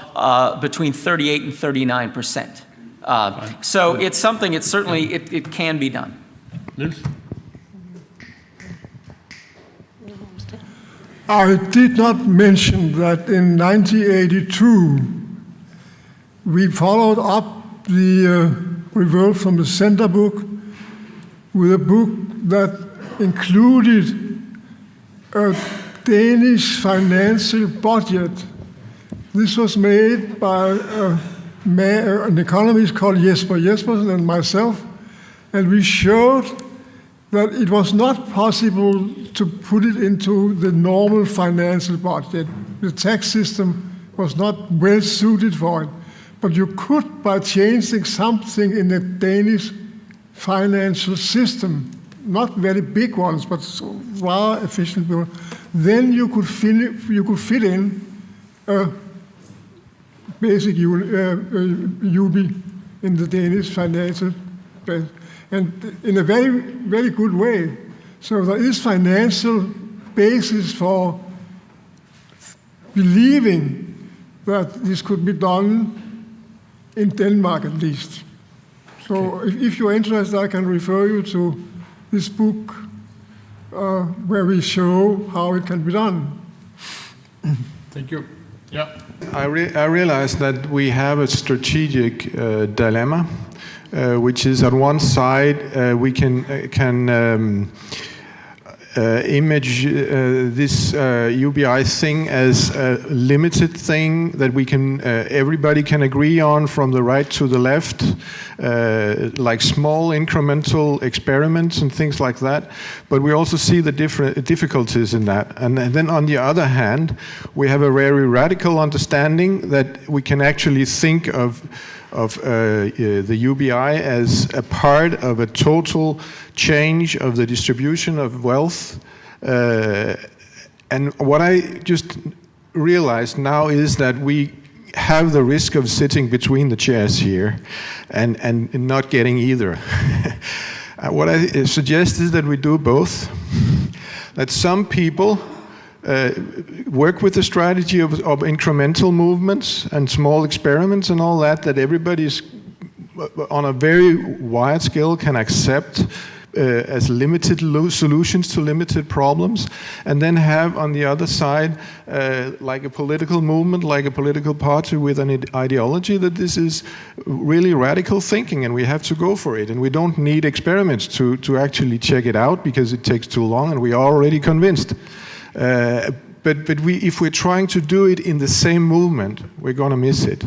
between 38 and 39%. So it's something, it's certainly, it can be done. Niels? I did not mention that in 1982, we followed up the revolt from the Center book with a book that included a Danish financial budget. This was made by an economist called Jesper Jespersen and myself, and we showed that it was not possible to put it into the normal financial budget. The tax system was not well suited for it, but you could, by changing something in the Danish financial system, not very big ones, but rather efficient ones, then you could fit in a basic UB in the Danish financial base, and in a very, very good way. So there is financial basis for believing that this could be done in Denmark at least. So okay. If you're interested, I can refer you to this book where we show how it can be done. Thank you. Yeah. I realize that we have a strategic dilemma, which is on one side we can image this UBI thing as a limited thing that we can everybody can agree on from the right to the left, like small incremental experiments and things like that. But we also see the different difficulties in that. And then on the other hand, we have a very radical understanding that we can actually think of the UBI as a part of a total change of the distribution of wealth. And what I just realized now is that we have the risk of sitting between the chairs here and not getting either. What I suggest is that we do both. That some people work with the strategy of incremental movements and small experiments and all that everybody's on a very wide scale can accept as limited solutions to limited problems, and then have on the other side like a political movement, like a political party with an ideology that this is really radical thinking and we have to go for it, and we don't need experiments to actually check it out because it takes too long and we are already convinced. But if we're trying to do it in the same movement, we're going to miss it.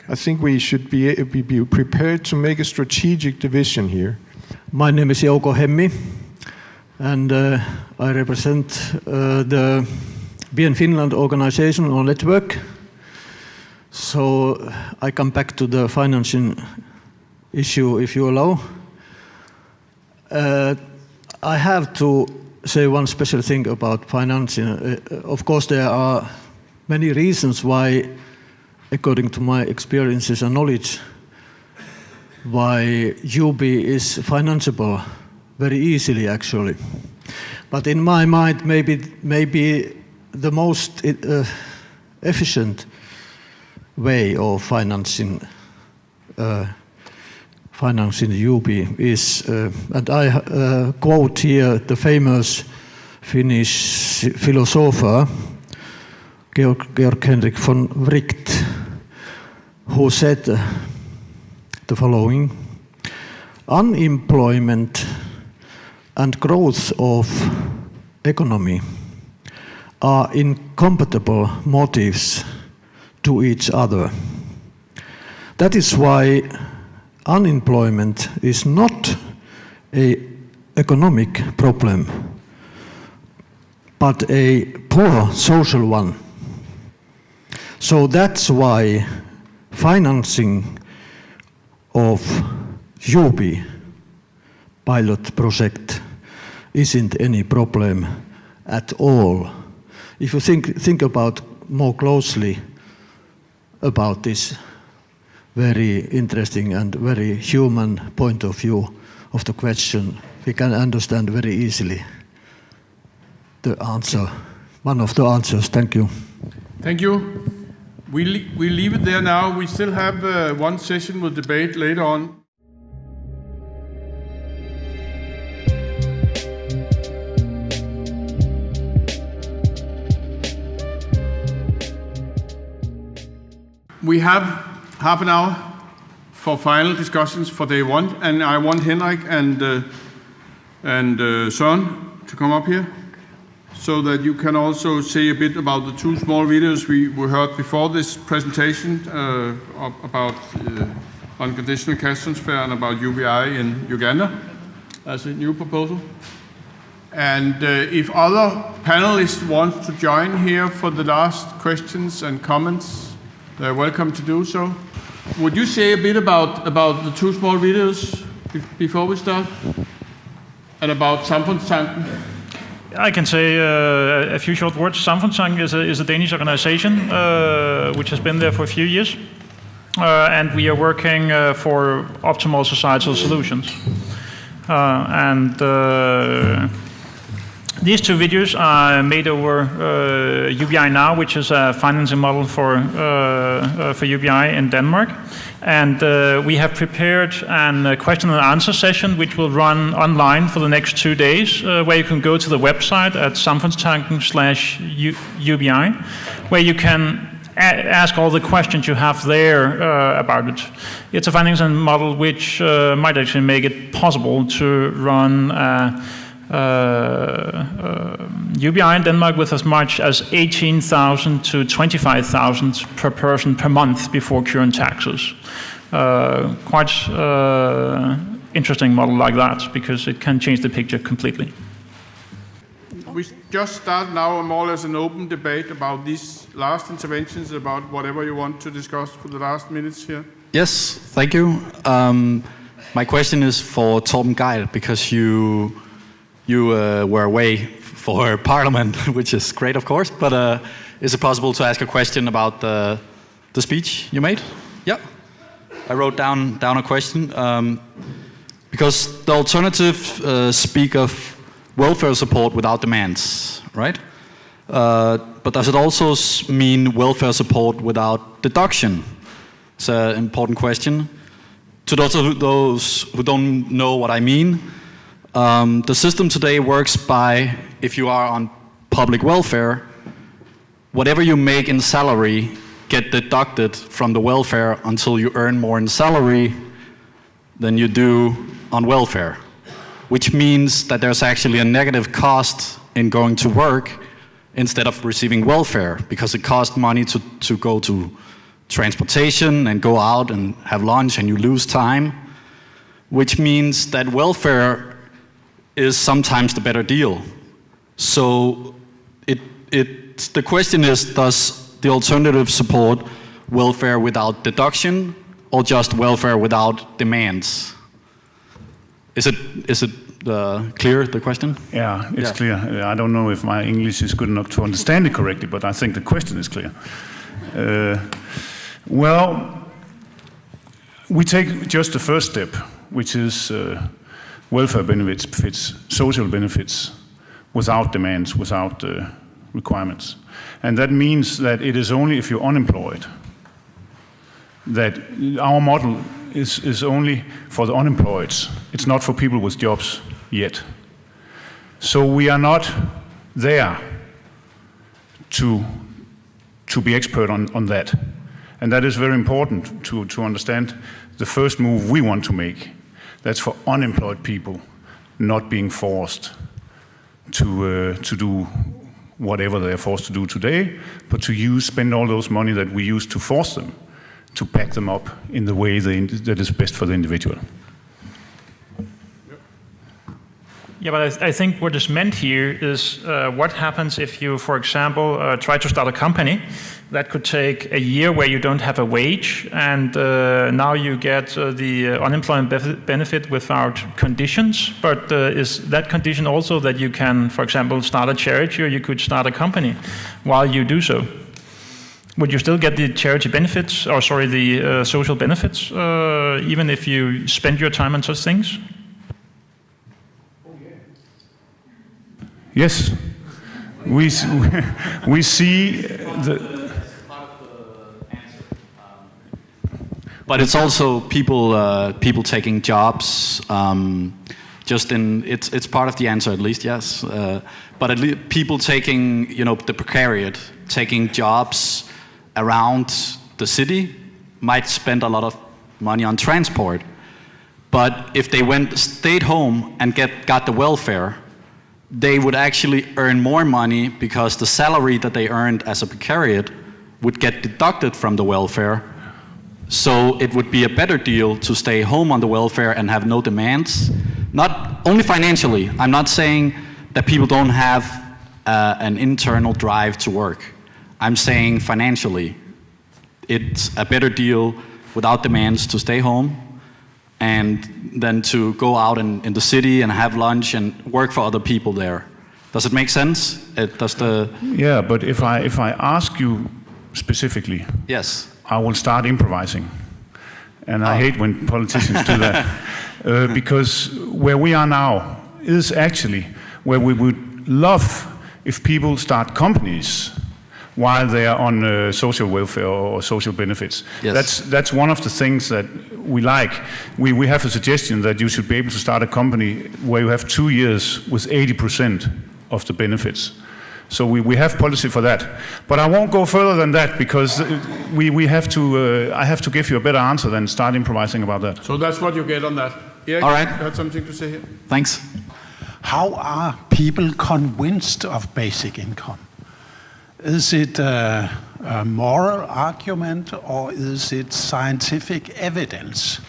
I think we should be prepared to make a strategic division here. My name is Jouko Hemmi, and I represent the BN Finland organizational network. So I come back to the financing issue, if you allow. I have to say one special thing about financing. Of course, there are many reasons why, according to my experiences and knowledge, why UB is financeable very easily, actually. But in my mind, maybe the most efficient way of financing UB is, and I quote here the famous Finnish philosopher Georg Henrik von Wright, who said the following: unemployment and growth of economy are incompatible motives to each other. That is why unemployment is not an economic problem, but a poor social one. So that's why financing of UB pilot project isn't any problem at all. If you think about more closely about this very interesting and very human point of view of the question, we can understand very easily the answer, one of the answers. Thank you. Thank you. We leave it there now. We still have one session with debate later on. We have half an hour for final discussions for day one, and I want Henrik and Søren to come up here, so that you can also say a bit about the two small videos we heard before this presentation about unconditional cash transfer and about UBI in Uganda as a new proposal. And if other panelists want to join here for the last questions and comments, they're welcome to do so. Would you say a bit about the two small videos before we start? And about Samfundstanken? I can say a few short words. Samfundstanken is a Danish organization which has been there for a few years. And we are working for optimal societal solutions. These two videos are made over UBI Now, which is a financing model for UBI in Denmark. And we have prepared a question and answer session which will run online for the next 2 days, where you can go to the website at samfundstanken/UBI, where you can ask all the questions you have there about it. It's a financing model which might actually make it possible to run UBI in Denmark with as much as 18,000 to 25,000 per person per month before current taxes. Quite interesting model like that, because it can change the picture completely. We just start now more or less an open debate about these last interventions, about whatever you want to discuss for the last minutes here. Yes, thank you. My question is for Torben Gejl, because you were away for Parliament, which is great, of course, but is it possible to ask a question about the speech you made? Yeah. I wrote down a question, because the alternative speak of welfare support without demands, right? But does it also mean welfare support without deduction? It's an important question. To those who don't know what I mean, the system today works by, if you are on public welfare, whatever you make in salary get deducted from the welfare until you earn more in salary than you do on welfare, which means that there's actually a negative cost in going to work instead of receiving welfare, because it costs money to go to transportation and go out and have lunch, and you lose time, which means that welfare is sometimes the better deal. So the question is, does the alternative support welfare without deduction or just welfare without demands? Is it clear, the question? Yeah, it's clear. I don't know if my English is good enough to understand it correctly, but I think the question is clear. Well, we take just the first step, which is welfare benefits, social benefits, without demands, without requirements. And that means that it is only if you're unemployed, that our model is only for the unemployed. It's not for people with jobs yet. So we are not there to be expert on that. And that is very important to understand the first move we want to make. That's for unemployed people not being forced to do whatever they're forced to do today, but to spend all those money that we use to force them, to back them up in the way that is best for the individual. Yeah, but I think what is meant here is what happens if you, for example, try to start a company. That could take a year where you don't have a wage, and now you get the unemployment benefit without conditions. But is that condition also that you can, for example, start a charity, or you could start a company while you do so? Would you still get the charity benefits, or sorry, the social benefits, even if you spend your time on such things? Yes, we see the. But it's also people taking jobs. It's part of the answer, at least, yes. But people taking, the precariat, taking jobs around the city, might spend a lot of money on transport. But if they stayed home and got the welfare, they would actually earn more money, because the salary that they earned as a precariat would get deducted from the welfare. So it would be a better deal to stay home on the welfare and have no demands. Not only financially. I'm not saying that people don't have an internal drive to work. I'm saying financially. It's a better deal without demands to stay home, and then to go out in the city and have lunch and work for other people there. Does it make sense? Yeah, but if I ask you specifically, yes, I will start improvising. And I hate when politicians do that. Because where we are now is actually where we would love if people start companies while they are on social welfare or social benefits. Yes. That's one of the things that we like. We have a suggestion that you should be able to start a company where you have 2 years with 80% of the benefits. So we have policy for that. But I won't go further than that, because we have to. I have to give you a better answer than start improvising about that. So that's what you get on that. Erik, all right. You had something to say here? Thanks. How are people convinced of basic income? Is it a moral argument, or is it scientific evidence?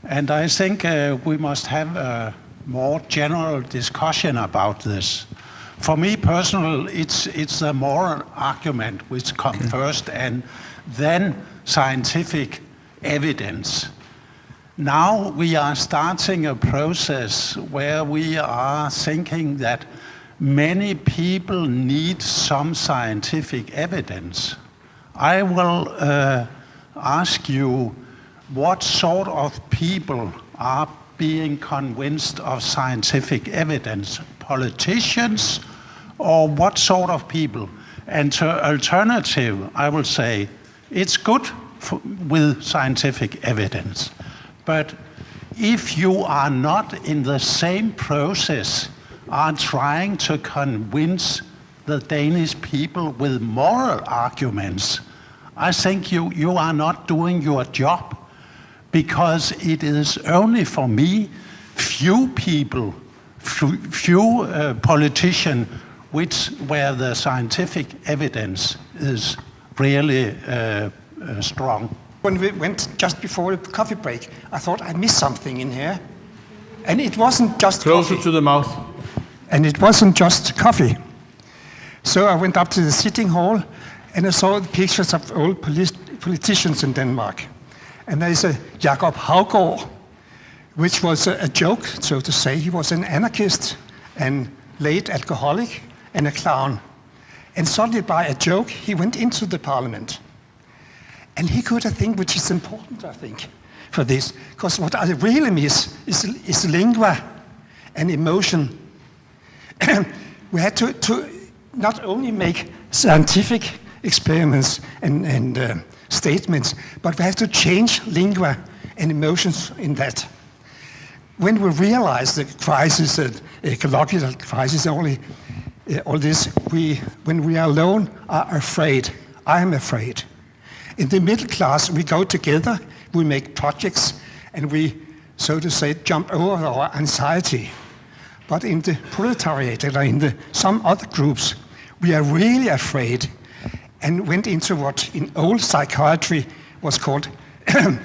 And I think we must have a more general discussion about this. For me personally, it's the moral argument which comes first, and then scientific evidence. Now we are starting a process where we are thinking that many people need some scientific evidence. I will ask you, what sort of people are being convinced of scientific evidence? Politicians or what sort of people? And to alternative, I will say, it's good with scientific evidence. But if you are not in the same process, are trying to convince the Danish people with moral arguments, I think you are not doing your job, because it is only for me few people, few politicians where the scientific evidence is really strong. When we went just before the coffee break, I thought I missed something in here. And it wasn't just closer coffee. to the mouth. And it wasn't just coffee. So I went up to the sitting hall and I saw the pictures of old politicians in Denmark. And there's a Jacob Haugaard, which was a joke, so to say. He was an anarchist and late alcoholic and a clown. And suddenly, by a joke, he went into the parliament. And he could, I think, which is important, I think, for this. Because what I really miss is lingua and emotion. We had to not only make scientific experiments and statements, but we have to change lingua and emotions in that. When we realize the crisis, the ecological crisis, all this, when we are alone, are afraid. I am afraid. In the middle class, we go together, we make projects, and we, so to say, jump over our anxiety. But in the proletariat, or in some other groups, we are really afraid and went into what in old psychiatry was called, I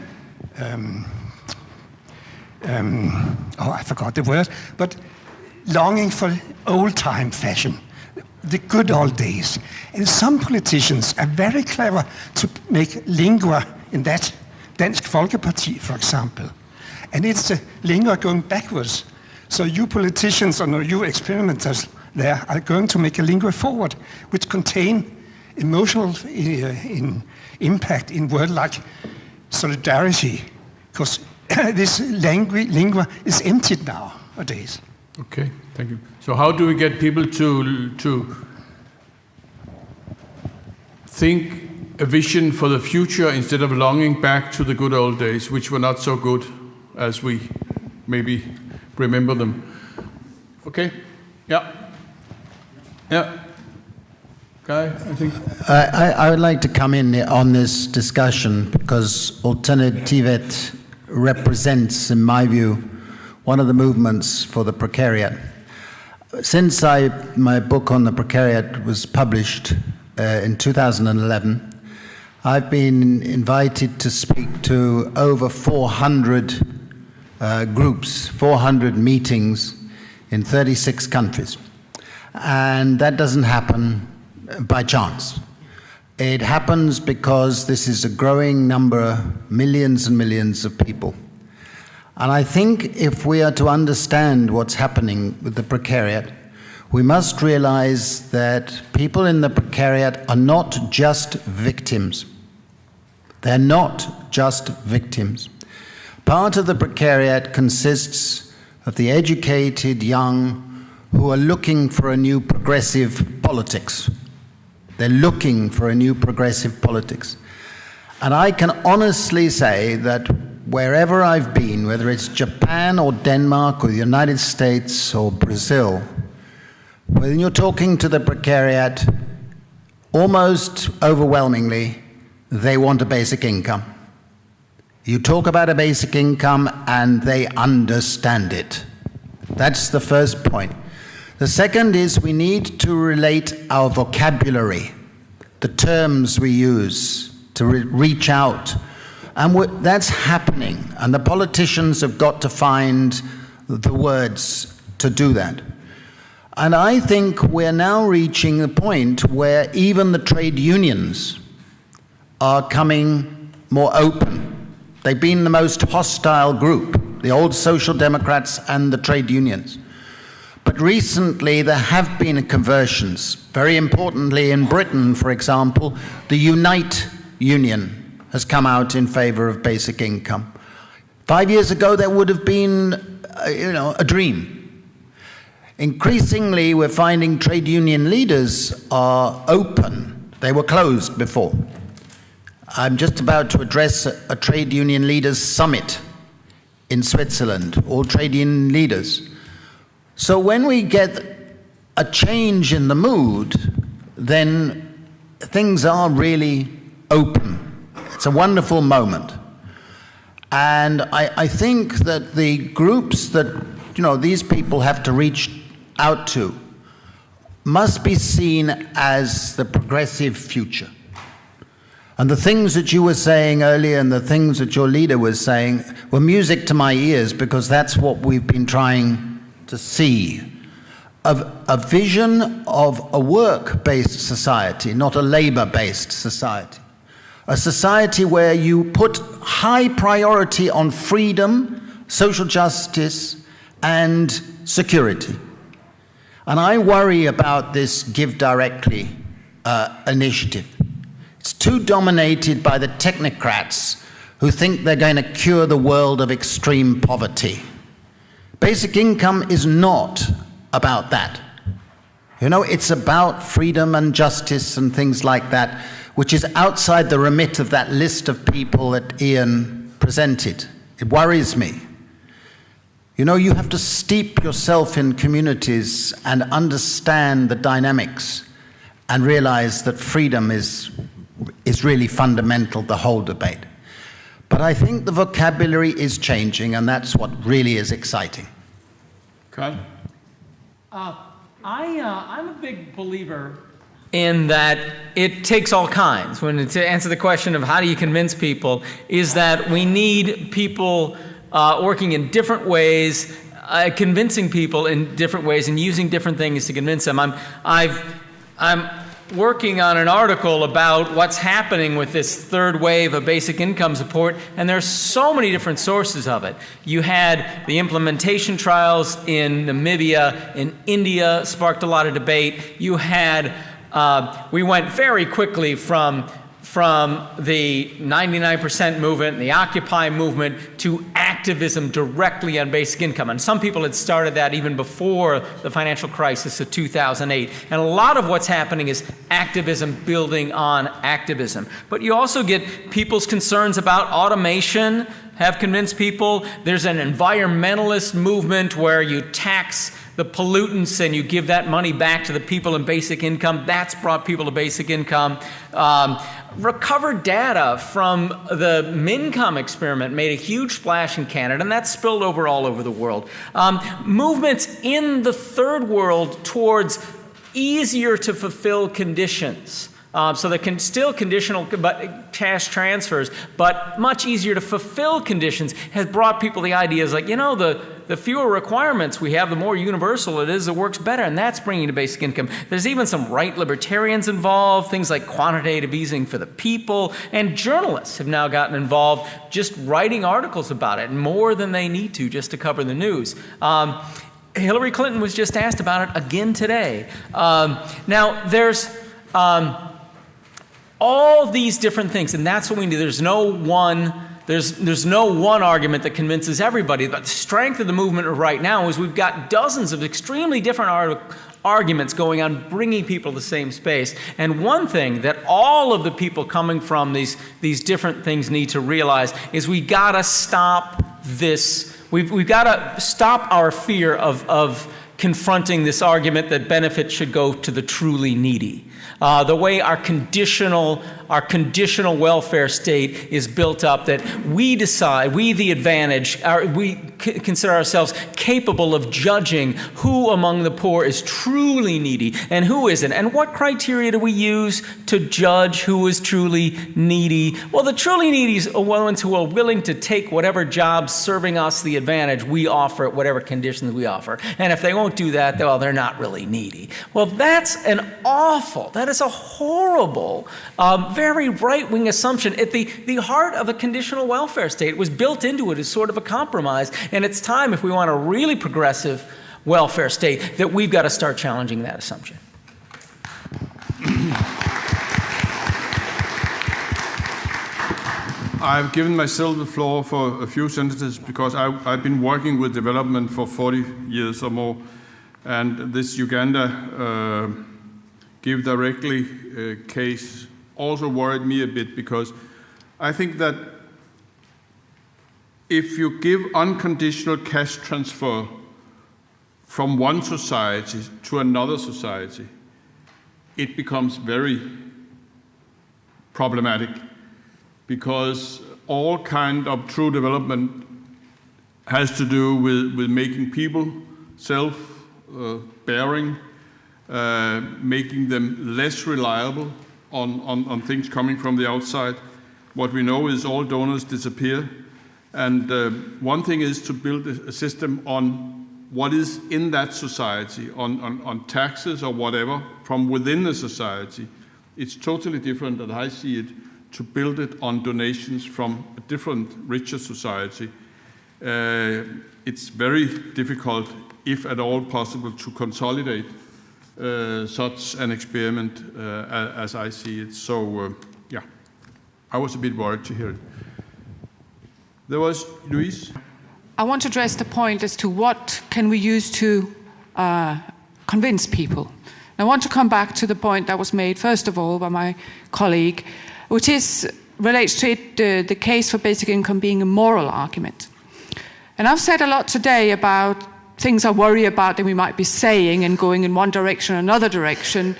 forgot the word, but longing for old-time fashion, the good old days. And some politicians are very clever to make lingua in that, Dansk Folkeparti, for example. And it's a lingua going backwards. So you politicians or you experimenters there are going to make a lingua forward, which contain emotional impact in words like solidarity, because this lingua is emptied nowadays. Okay, thank you. So how do we get people to think a vision for the future instead of longing back to the good old days, which were not so good as we maybe remember them? Okay, yeah. Guy, I think. I would like to come in on this discussion because Alternativet represents, in my view, one of the movements for the precariat. Since my book on the precariat was published in 2011, I've been invited to speak to over 400 groups, 400 meetings in 36 countries. And that doesn't happen by chance. It happens because this is a growing number, millions and millions of people. And I think if we are to understand what's happening with the precariat, we must realize that people in the precariat are not just victims. They're not just victims. Part of the precariat consists of the educated young who are looking for a new progressive politics. They're looking for a new progressive politics. And I can honestly say that wherever I've been, whether it's Japan or Denmark or the United States or Brazil, when you're talking to the precariat, almost overwhelmingly, they want a basic income. You talk about a basic income and they understand it. That's the first point. The second is we need to relate our vocabulary, the terms we use to reach out. And that's happening. And the politicians have got to find the words to do that. And I think we're now reaching the point where even the trade unions are coming more open. They've been the most hostile group, the old Social Democrats and the trade unions. But recently there have been conversions. Very importantly in Britain, for example, the Unite Union has come out in favor of basic income. 5 years ago, there would have been, a dream. Increasingly, we're finding trade union leaders are open. They were closed before. I'm just about to address a trade union leaders summit in Switzerland, all trade union leaders. So when we get a change in the mood, then things are really open. It's a wonderful moment. And I think that the groups that, these people have to reach out to must be seen as the progressive future. And the things that you were saying earlier and the things that your leader was saying were music to my ears, because that's what we've been trying to see. A vision of a work-based society, not a labor-based society. A society where you put high priority on freedom, social justice, and security. And I worry about this Give Directly initiative. It's too dominated by the technocrats who think they're going to cure the world of extreme poverty. Basic income is not about that. It's about freedom and justice and things like that, which is outside the remit of that list of people that Ian presented. It worries me. You have to steep yourself in communities and understand the dynamics and realize that freedom is really fundamental, the whole debate. But I think the vocabulary is changing, and that's what really is exciting. Karl? I'm a big believer in that it takes all kinds. To answer the question of how do you convince people, is that we need people working in different ways, convincing people in different ways, and using different things to convince them. I'm working on an article about what's happening with this third wave of basic income support, and there's so many different sources of it. You had the implementation trials in Namibia, in India, sparked a lot of debate. You had, we went very quickly from the 99% movement, the Occupy movement, to activism directly on basic income. And some people had started that even before the financial crisis of 2008. And a lot of what's happening is activism building on activism. But you also get people's concerns about automation have convinced people. There's an environmentalist movement where you tax the pollutants and you give that money back to the people in basic income. That's brought people to basic income. Recovered data from the Mincome experiment made a huge splash in Canada, and that spilled over all over the world. Movements in the third world towards easier to fulfill conditions. So there can still conditional cash transfers, but much easier to fulfill conditions has brought people the ideas like, the fewer requirements we have, the more universal it is, it works better, and that's bringing to basic income. There's even some right libertarians involved, things like quantitative easing for the people, and journalists have now gotten involved just writing articles about it, more than they need to just to cover the news. Hillary Clinton was just asked about it again today. Now, there's all these different things, and that's what we need. There's no one argument that convinces everybody. But the strength of the movement right now is we've got dozens of extremely different arguments going on, bringing people to the same space. And one thing that all of the people coming from these different things need to realize is we got to stop this. We've got to stop our fear of confronting this argument that benefits should go to the truly needy. The way our conditional welfare state is built up, that we decide, we the advantage, we consider ourselves capable of judging who among the poor is truly needy and who isn't. And what criteria do we use to judge who is truly needy? Well, the truly needy are ones who are willing to take whatever jobs serving us the advantage we offer at whatever conditions we offer. And if they won't do that, well, they're not really needy. Well, that is a horrible, very right-wing assumption at the heart of a conditional welfare state. It was built into it as sort of a compromise, and it's time, if we want a really progressive welfare state, that we've got to start challenging that assumption. I've given myself the floor for a few sentences because I've been working with development for 40 years or more. And this Uganda give directly case also worried me a bit, because I think that if you give unconditional cash transfer from one society to another society, it becomes very problematic, because all kind of true development has to do with making people self-bearing, making them less reliable on things coming from the outside. What we know is all donors disappear. And one thing is to build a system on what is in that society, on taxes or whatever, from within the society. It's totally different, as I see it, to build it on donations from a different, richer society. It's very difficult, if at all possible, to consolidate such an experiment as I see it. So, yeah, I was a bit worried to hear it. There was Louise. I want to address the point as to what can we use to convince people. I want to come back to the point that was made, first of all, by my colleague, which relates to the case for basic income being a moral argument. And I've said a lot today about things I worry about that we might be saying and going in one direction or another direction.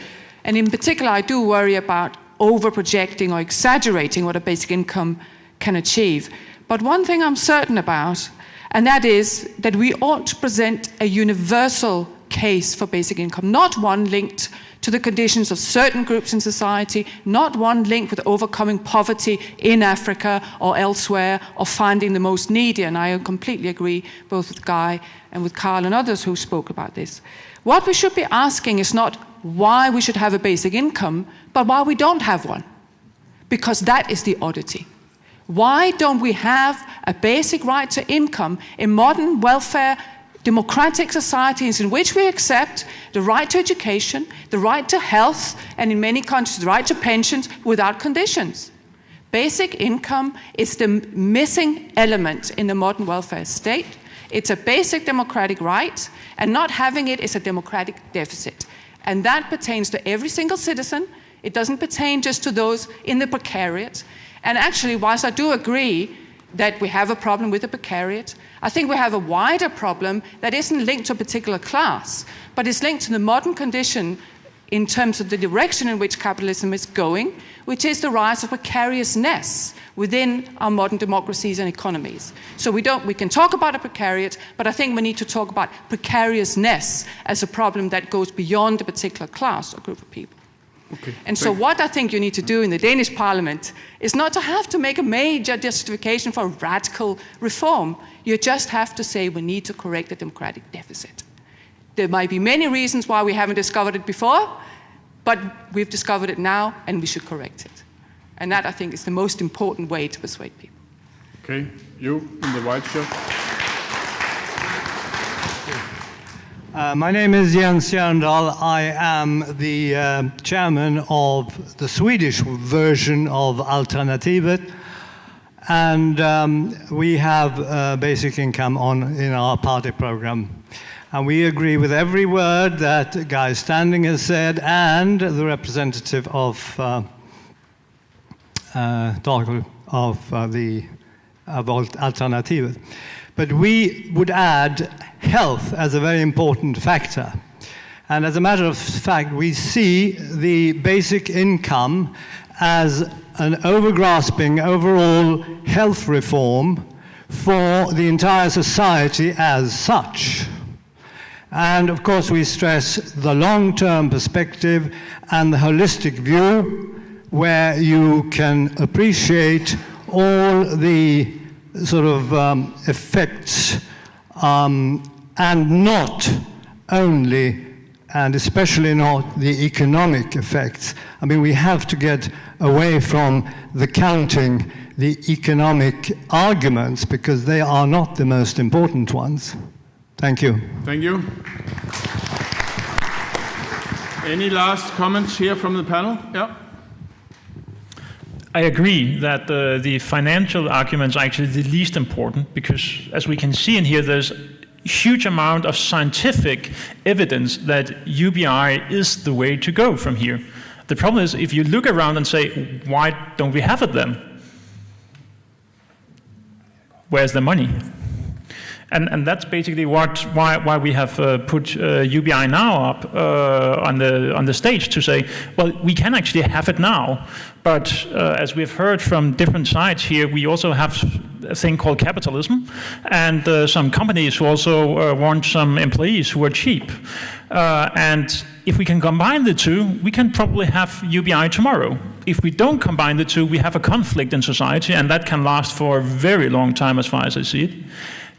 And in particular, I do worry about over-projecting or exaggerating what a basic income can achieve. But one thing I'm certain about, and that is that we ought to present a universal case for basic income, not one linked to the conditions of certain groups in society, not one linked with overcoming poverty in Africa or elsewhere, or finding the most needy. And I completely agree both with Guy and with Karl and others who spoke about this. What we should be asking is not why we should have a basic income, but why we don't have one. Because that is the oddity. Why don't we have a basic right to income in modern welfare democratic societies in which we accept the right to education, the right to health, and in many countries the right to pensions without conditions? Basic income is the missing element in the modern welfare state. It's a basic democratic right, and not having it is a democratic deficit. And that pertains to every single citizen. It doesn't pertain just to those in the precariat. And actually, whilst I do agree that we have a problem with the precariat, I think we have a wider problem that isn't linked to a particular class, but is linked to the modern condition in terms of the direction in which capitalism is going, which is the rise of precariousness within our modern democracies and economies. So we can talk about a precariat, but I think we need to talk about precariousness as a problem that goes beyond a particular class or group of people. Okay. And so what I think you need to do in the Danish parliament is not to have to make a major justification for radical reform. You just have to say we need to correct the democratic deficit. There might be many reasons why we haven't discovered it before, but we've discovered it now and we should correct it. And that, I think, is the most important way to persuade people. Okay, you in the white shirt. My name is Jens Jörndal. I am the chairman of the Swedish version of Alternativet. And we have basic income in our party program. And we agree with every word that Guy Standing has said and the representative of Alternativet. But we would add health as a very important factor. And as a matter of fact, we see the basic income as an overgrasping overall health reform for the entire society as such. And of course, we stress the long-term perspective and the holistic view where you can appreciate all the sort of effects and not only and especially not the economic effects. I mean, we have to get away from the counting the economic arguments because they are not the most important ones. Thank you. Thank you. Any last comments here from the panel? Yeah. I agree that the financial arguments are actually the least important because, as we can see in here, there's huge amount of scientific evidence that UBI is the way to go from here. The problem is, if you look around and say, why don't we have it then? Where's the money? And that's basically why we have put UBI Now up on the stage to say, well, we can actually have it now, but as we've heard from different sides here, we also have a thing called capitalism, and some companies who also want some employees who are cheap. And if we can combine the two, we can probably have UBI tomorrow. If we don't combine the two, we have a conflict in society, and that can last for a very long time as far as I see it.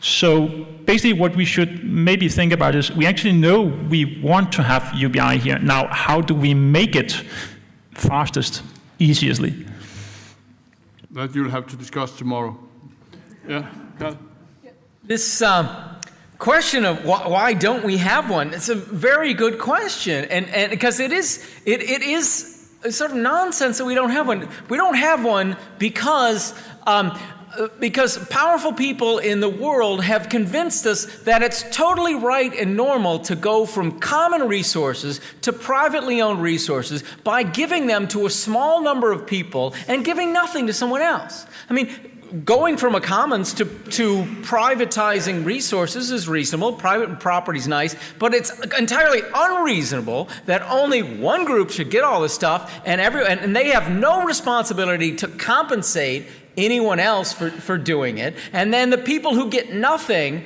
So basically what we should maybe think about is we actually know we want to have UBI here. Now, how do we make it fastest, easiestly? That you'll have to discuss tomorrow. Yeah, Karl? This question of why don't we have one, it's a very good question. And because it is sort of nonsense that we don't have one. We don't have one because powerful people in the world have convinced us that it's totally right and normal to go from common resources to privately owned resources by giving them to a small number of people and giving nothing to someone else. I mean, going from a commons to privatizing resources is reasonable. Private property is nice, but it's entirely unreasonable that only one group should get all this stuff and they have no responsibility to compensate anyone else for doing it. And then the people who get nothing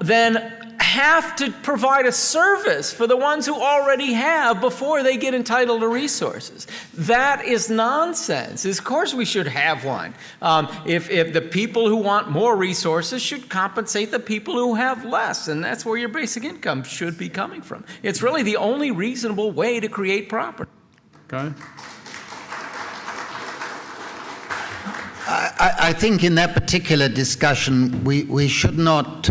then have to provide a service for the ones who already have before they get entitled to resources. That is nonsense. Of course we should have one. If the people who want more resources should compensate the people who have less, and that's where your basic income should be coming from. It's really the only reasonable way to create property. Okay. I think in that particular discussion, we should not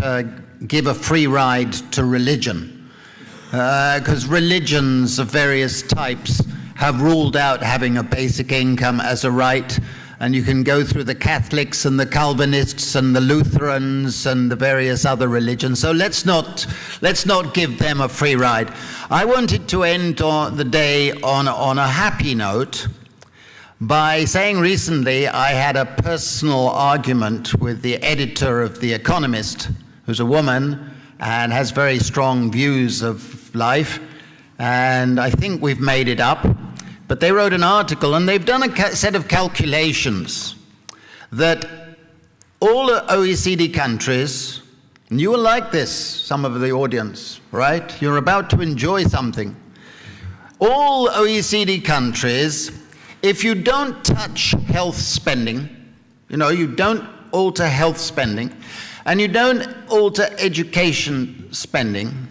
give a free ride to religion, because religions of various types have ruled out having a basic income as a right, and you can go through the Catholics and the Calvinists and the Lutherans and the various other religions. So let's not give them a free ride. I wanted to end the day on a happy note by saying recently I had a personal argument with the editor of The Economist, who's a woman and has very strong views of life, and I think we've made it up. But they wrote an article and they've done a set of calculations that all OECD countries, and you will like this, some of the audience, right? You're about to enjoy something. All OECD countries, if you don't touch health spending, you don't alter health spending, and you don't alter education spending,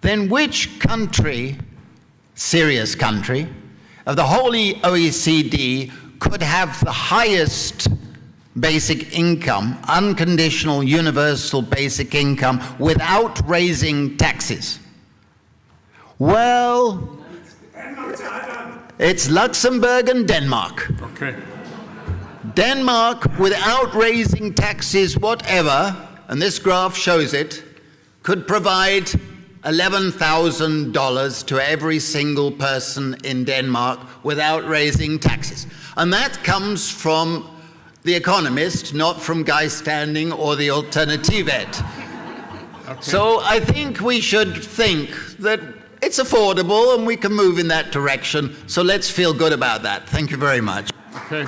then which country, serious country, of the whole OECD could have the highest basic income, unconditional universal basic income, without raising taxes? Well, it's Luxembourg and Denmark. Okay. Denmark, without raising taxes whatever, and this graph shows it, could provide $11,000 to every single person in Denmark without raising taxes. And that comes from The Economist, not from Guy Standing or the Alternativet. Okay. So I think we should think that it's affordable and we can move in that direction. So let's feel good about that. Thank you very much. Okay.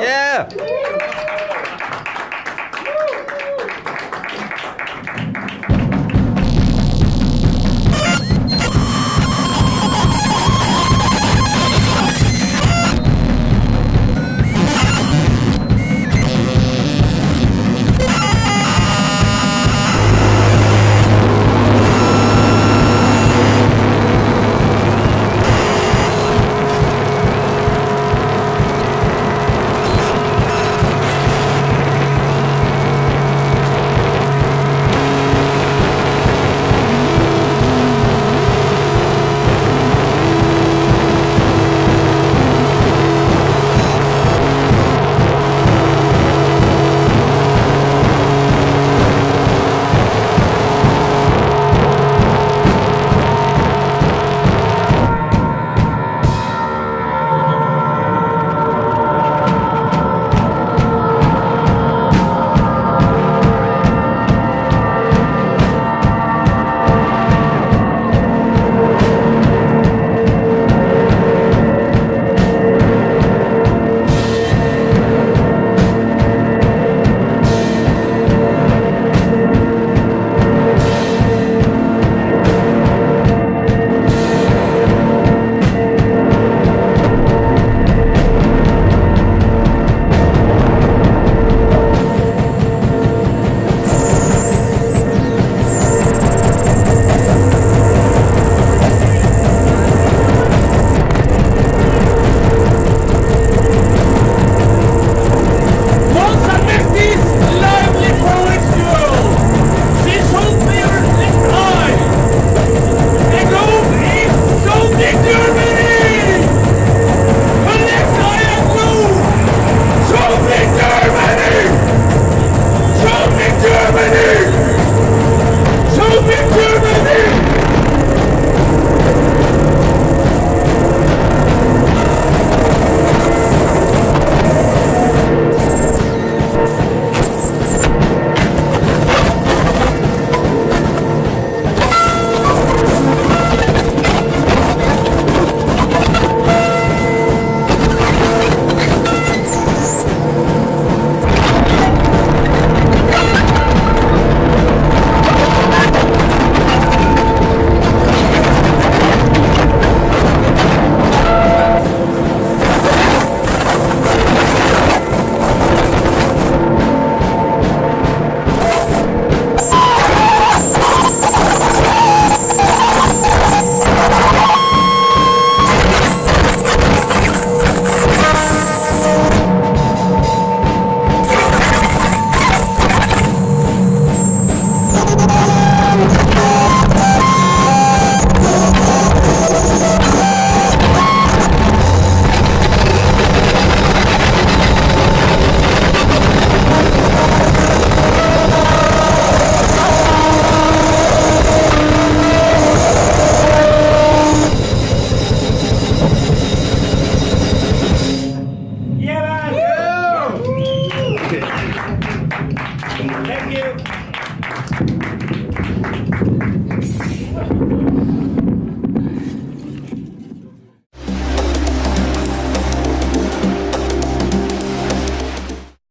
Yeah.